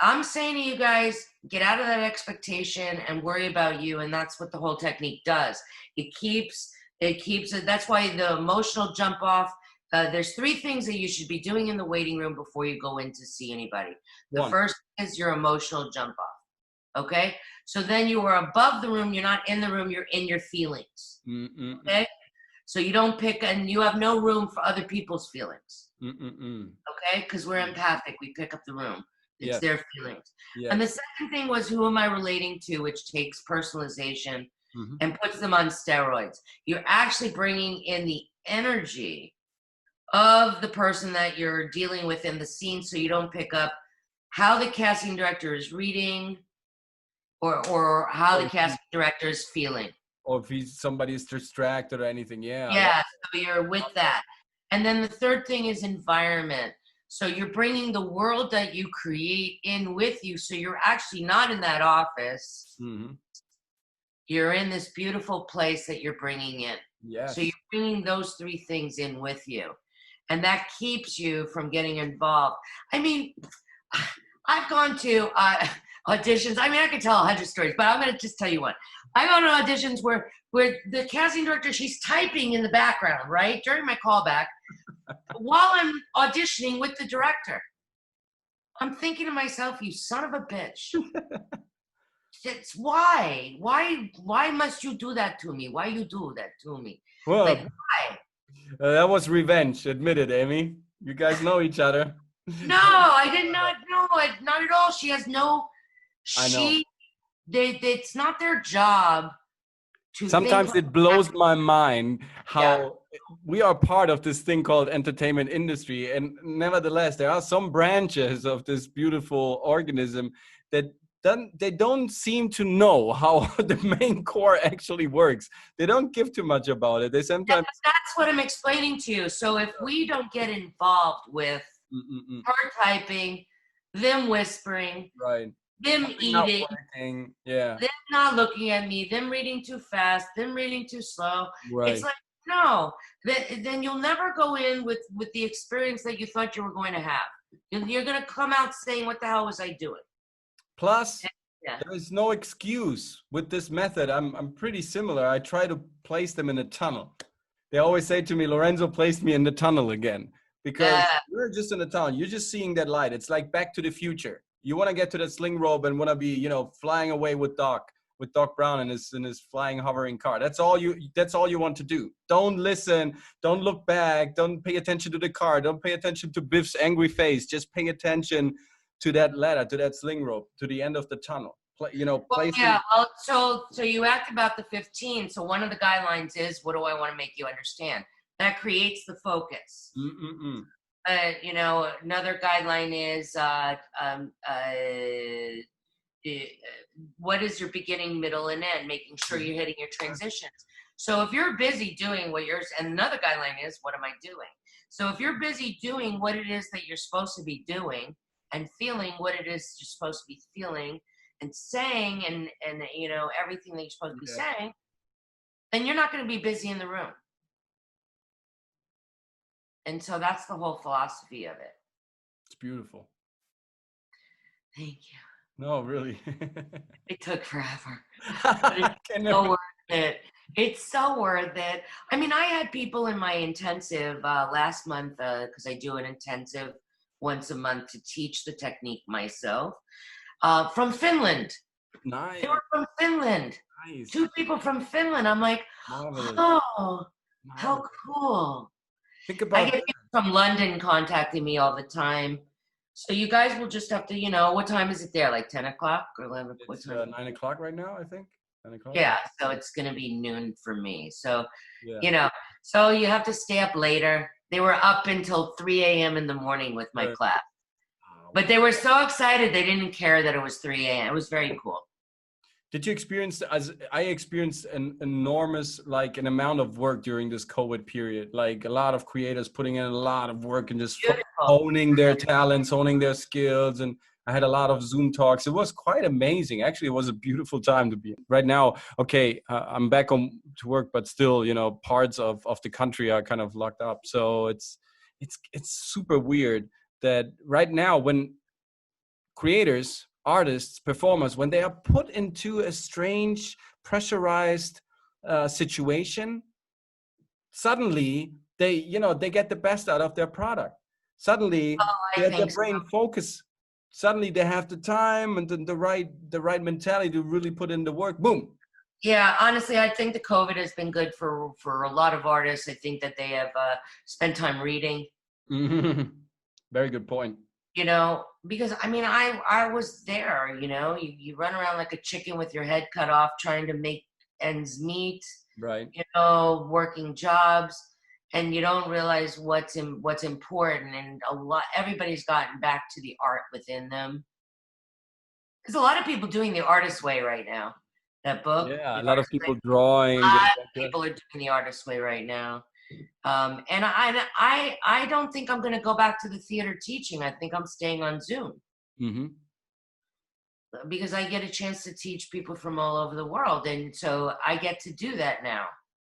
I'm saying to you guys, get out of that expectation and worry about you. And that's what the whole technique does. It keeps it. That's why the emotional jump off. There's 3 things that you should be doing in the waiting room before you go in to see anybody. The first is your emotional jump off. Okay. So then you are above the room. You're not in the room. You're in your feelings. Mm-mm. Okay. So you don't pick, and you have no room for other people's feelings. Okay? Because we're empathic. We pick up the room. It's their feelings. Yes. And the second thing was, who am I relating to, which takes personalization and puts them on steroids. You're actually bringing in the energy of the person that you're dealing with in the scene, so you don't pick up how the casting director is reading or how the casting director is feeling. Or if somebody's distracted or anything. Yeah, so you're with that. And then the third thing is environment. So you're bringing the world that you create in with you. So you're actually not in that office. Mm-hmm. You're in this beautiful place that you're bringing in. So you're Yes. bringing those three things in with you. And that keeps you from getting involved. I mean, I've gone to auditions. I mean, I could tell 100 stories, but I'm going to just tell you one. I've gone to auditions where the casting director, she's typing in the background, right? During my callback, while I'm auditioning with the director. I'm thinking to myself, you son of a bitch. It's why must you do that to me? Why you do that to me? Well, Like, why? that was revenge. Admit it, Amy. You guys know each other. No, I did not know it. Not at all. She has no. I know. It's not their job to Sometimes think. it blows my mind Yeah. how we are part of this thing called entertainment industry, and nevertheless there are some branches of this beautiful organism that they don't seem to know how the main core actually works. They don't give too much about it. They sometimes That's what I'm explaining to you. So if we don't get involved with her typing, them whispering, right, them something not eating, working. Yeah, them not looking at me, them reading too fast, them reading too slow. It's right. like, no, then you'll never go in with the experience that you thought you were going to have. You're going to come out saying, what the hell was I doing? Plus, Yeah. there is no excuse with this method. I'm pretty similar. I try to place them in a tunnel. They always say to me, Lorenzo placed me in the tunnel again, because you're just in a tunnel. You're just seeing that light. It's like Back to the Future. You want to get to that sling rope and want to be, flying away with Doc Brown in his flying hovering car. That's all you want to do. Don't listen. Don't look back. Don't pay attention to the car. Don't pay attention to Biff's angry face. Just pay attention to that ladder, to that sling rope, to the end of the tunnel. So you asked about the 15. So one of the guidelines is, what do I want to make you understand? That creates the focus. Another guideline is what is your beginning, middle, and end, making sure you're hitting your transitions. So if you're busy doing what yours, and another guideline is, what am I doing? So if you're busy doing what it is that you're supposed to be doing and feeling what it is you're supposed to be feeling and saying and everything that you're supposed to be saying, then you're not going to be busy in the room. And so that's the whole philosophy of it. It's beautiful. Thank you. No, really. It took forever. But it's so worth it. It's so worth it. I mean, I had people in my intensive last month, because I do an intensive once a month to teach the technique myself, from Finland. Nice. They were from Finland. Nice. 2 people from Finland. I'm like, marvelous. Oh, marvelous. How cool. Think about I get people from London contacting me all the time. So you guys will just have to, what time is it there? Like 10 o'clock or 11? It's 9 o'clock right now, I think. 10 o'clock. Yeah, so it's going to be noon for me. So, so you have to stay up later. They were up until 3 a.m. in the morning with my class. Wow. But they were so excited, they didn't care that it was 3 a.m. It was very cool. Did you experience, as I experienced, an enormous, an amount of work during this COVID period? Like a lot of creators putting in a lot of work and just honing their talents, honing their skills. And I had a lot of Zoom talks. It was quite amazing. Actually, it was a beautiful time to be in. Right now, I'm back home to work, but still, parts of the country are kind of locked up. So it's super weird that right now when creators, artists, performers, when they are put into a strange, pressurized situation, suddenly they get the best out of their product. Suddenly, they have their brain focus. Suddenly, they have the time and the right mentality to really put in the work. Boom. Yeah, honestly, I think the COVID has been good for a lot of artists. I think that they have spent time reading. Very good point. Because I mean, I was there, you run around like a chicken with your head cut off, trying to make ends meet, right? Working jobs, and you don't realize what's important. And everybody's gotten back to the art within them. There's a lot of people doing the artist way right now. That book. Yeah, a lot of people drawing. A lot of people are doing the artist way right now. And I don't think I'm going to go back to the theater teaching. I think I'm staying on Zoom Mm-hmm. because I get a chance to teach people from all over the world. And so I get to do that now.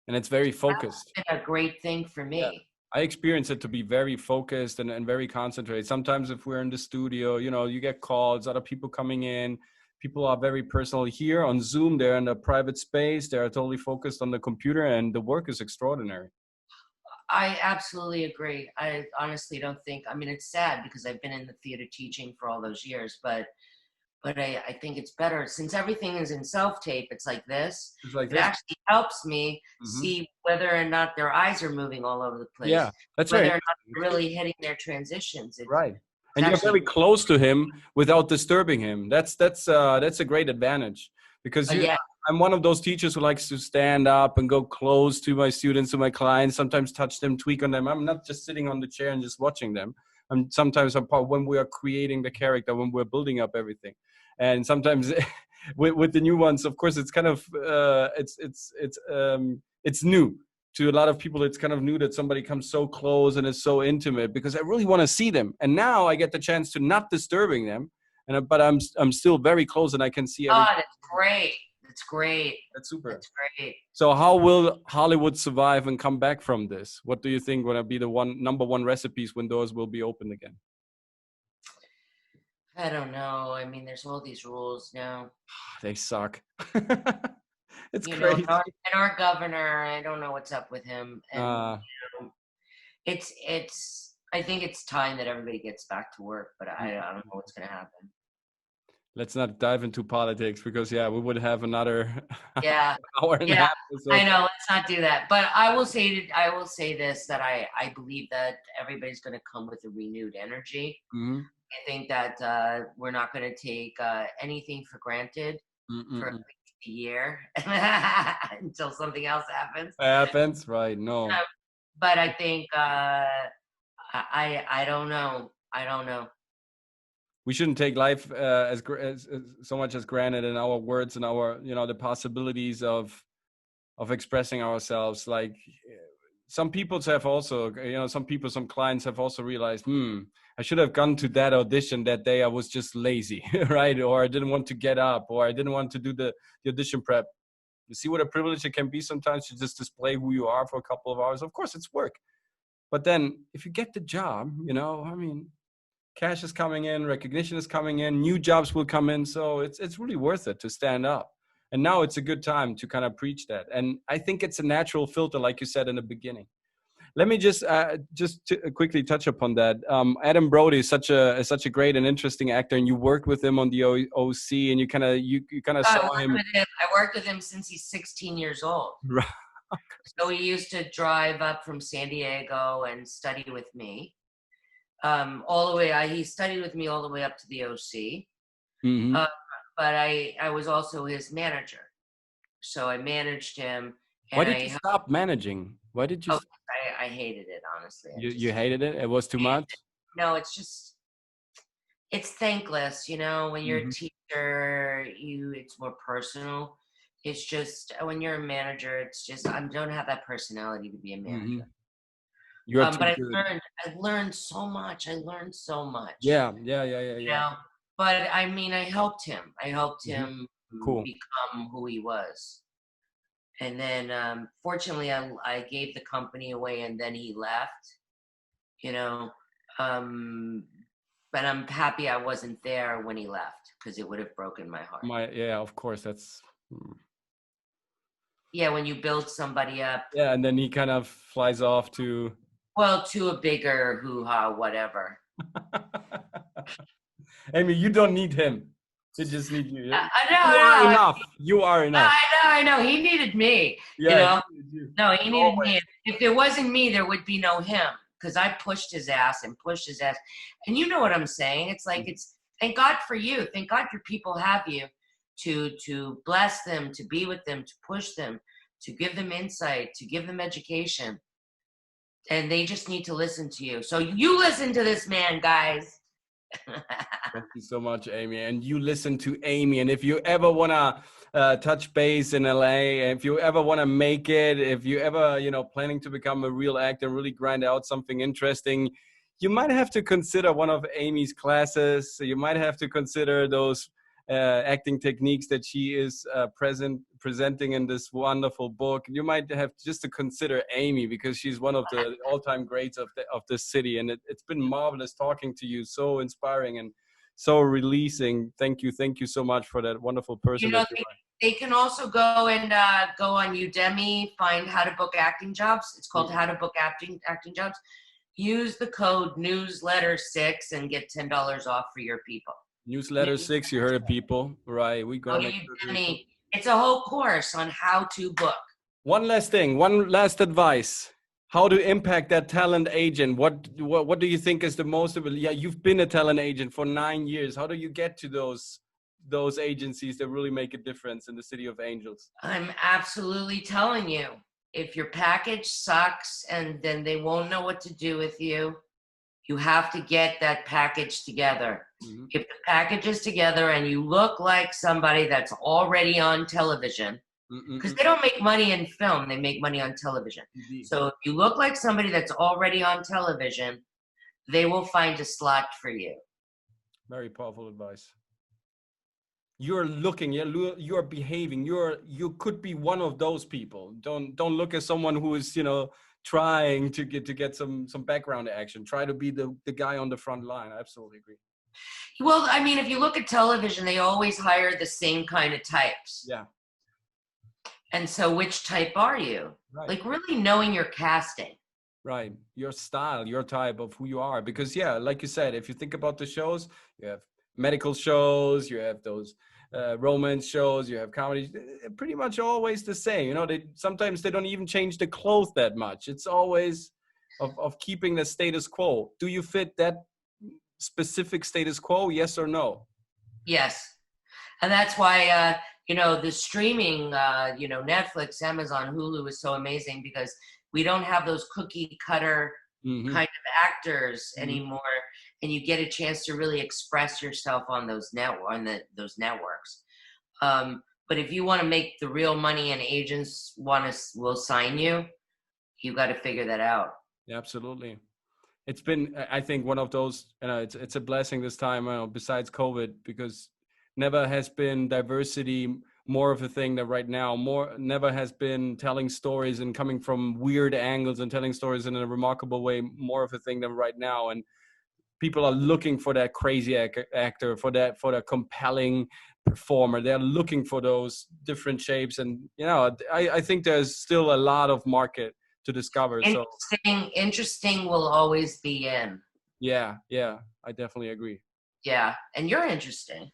And it's very focused. That's been a great thing for Yeah. me. I experience it to be very focused and very concentrated. Sometimes if we're in the studio, you know, you get calls, other people coming in. People are very personal. Here on Zoom, they're in a private space. They're totally focused on the computer, and the work is extraordinary. I absolutely agree. I honestly don't think, I mean, it's sad because I've been in the theater teaching for all those years, but I think it's better since everything is in self-tape. It's like this. It's like It this. actually helps me Mm-hmm. see whether or not their eyes are moving all over the place, Yeah, that's whether very or not interesting. they're really hitting their transitions. Right. It's And you're actually, very close to him without disturbing him. That's a great advantage because yeah, I'm one of those teachers who likes to stand up and go close to my students, to my clients, sometimes touch them, tweak on them. I'm not just sitting on the chair and just watching them. Sometimes I'm part when we are creating the character, when we're building up everything. And sometimes with the new ones, of course, it's kind of it's new to a lot of people. It's kind of new that somebody comes so close and is so intimate because I really want to see them. And now I get the chance to not disturbing them, but I'm still very close and I can see oh, everything. that's great. That's great. That's super. That's great. So how will Hollywood survive and come back from this? What do you think will be the number one recipes when doors will be open again? I don't know. I mean, there's all these rules now. They suck. It's You know, crazy. and our governor, I don't know what's up with him. And Uh, you know, it's I think it's time that everybody gets back to work, but I don't know what's going to happen. let's not dive into politics because we would have another Yeah. hour and a Yeah. half. So. I know, let's not do that. But I will say this, that I believe that everybody's going to come with a renewed energy. Mm-hmm. I think that we're not going to take anything for granted for at least a year until something else happens. Happens, right? No. But I think I don't know. I don't know. We shouldn't take life as so much as granted in our words and our the possibilities of expressing ourselves. Like some people have also some clients have also realized I should have gone to that audition that day. I was just lazy, right? Or I didn't want to get up, or I didn't want to do the audition prep. You see what a privilege it can be sometimes to just display who you are for a couple of hours. Of course it's work, but then if you get the job, I mean, cash is coming in, recognition is coming in, new jobs will come in. So it's really worth it to stand up. And now it's a good time to kind of preach that. And I think it's a natural filter, like you said in the beginning. Let me just quickly touch upon that. Adam Brody is such a great and interesting actor, and you worked with him on the OC, and you kind of saw him. I worked with him since he's 16 years old. So he used to drive up from San Diego and study with me. All the way, he studied with me all the way up to the OC. Mm-hmm. But I was also his manager, so I managed him. Why did you stop managing? Why did you? I hated it, honestly. You hated it? It was too much? No, it's thankless, when you're a teacher, it's more personal. It's just when you're a manager, it's just I don't have that personality to be a manager. But I learned so much. Yeah. But I mean, I helped him. Him become who he was. And then, fortunately, I gave the company away, and then he left. But I'm happy I wasn't there when he left because it would have broken my heart. Of course, that's. Yeah, when you build somebody up. Yeah, and then he kind of flies off to. Well, to a bigger hoo-ha, whatever. Amy, you don't need him. He just needs you. You are enough. I know. He needed me. Yeah, No, he needed me. If there wasn't me, there would be no him. Because I pushed his ass. And you know what I'm saying? It's like thank God for you. Thank God your people have you to bless them, to be with them, to push them, to give them insight, to give them education. And they just need to listen to you. So you listen to this man, guys. Thank you so much, Amy. And you listen to Amy. And if you ever want to touch base in LA. If you ever want to make it, if you ever, planning to become a real actor and really grind out something interesting, you might have to consider one of Amy's classes. You might have to consider those acting techniques that she is presenting in this wonderful book. You might have just to consider Amy, because she's one of the all-time greats of this city. And it's been marvelous talking to you. So inspiring and so releasing. Thank you so much for that wonderful person that you are. They can also go and go on Udemy, find how to book acting jobs. It's called How to Book Acting Jobs. Use the code newsletter6 and get $10 off for your people. Newsletter 6, you heard it, people. Right. We got Udemy. It's a whole course on how to book. One last thing, one last advice. How to impact that talent agent? What do you think is the most of it? Yeah, you've been a talent agent for 9 years. How do you get to those agencies that really make a difference in the City of Angels? I'm absolutely telling you, if your package sucks and then they won't know what to do with you, you have to get that package together. Mm-hmm. If the package is together and you look like somebody that's already on television, because they don't make money in film, they make money on television. Mm-hmm. So if you look like somebody that's already on television, they will find a slot for you. Very powerful advice. You're looking, you're behaving, you could be one of those people. Don't look at someone who is, trying to get some background action. Try to be the guy on the front line. I absolutely agree. Well, I mean, if you look at television, they always hire the same kind of types. Yeah. And so which type are you? Right. Like really knowing your casting. Right. Your style, your type of who you are. Because yeah, like you said, if you think about the shows, you have medical shows, you have those romance shows, you have comedy, pretty much always the same. Sometimes they don't even change the clothes that much. It's always of keeping the status quo. Do you fit that specific status quo? Yes or no? Yes. And that's why, the streaming, Netflix, Amazon, Hulu is so amazing, because we don't have those cookie cutter kind of actors anymore. And you get a chance to really express yourself on those networks. But if you want to make the real money and agents will sign you, you got to figure that out. Yeah, absolutely. It's been, I think, one of those, it's a blessing this time, besides COVID, because never has been diversity more of a thing than right now. Never has been telling stories and coming from weird angles and telling stories in a remarkable way more of a thing than right now. And people are looking for that crazy actor, for the compelling performer. They're looking for those different shapes. And, I think there's still a lot of market to discover. Interesting will always be in. Yeah, I definitely agree. Yeah, and you're interesting.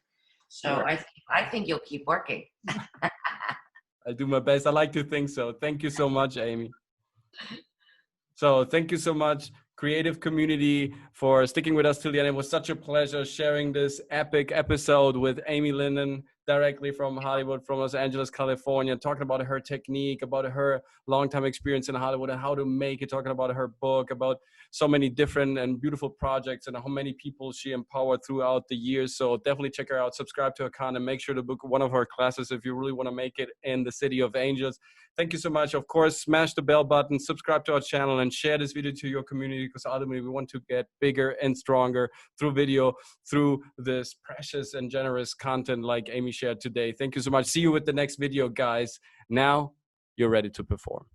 So sure. I think you'll keep working. I'll do my best. I like to think so. Thank you so much, Amy. So thank you so much, creative community, for sticking with us till the end. It was such a pleasure sharing this epic episode with Amy Lyndon, directly from Hollywood, from Los Angeles, California, talking about her technique, about her long-time experience in Hollywood and how to make it, talking about her book, about so many different and beautiful projects and how many people she empowered throughout the years. So definitely check her out, subscribe to her content, make sure to book one of her classes if you really want to make it in the City of Angels. Thank you so much. Of course, smash the bell button, subscribe to our channel, and share this video to your community, because ultimately we want to get bigger and stronger through video, through this precious and generous content like Amy shared today. Thank you so much. See you with the next video, guys. Now you're ready to perform.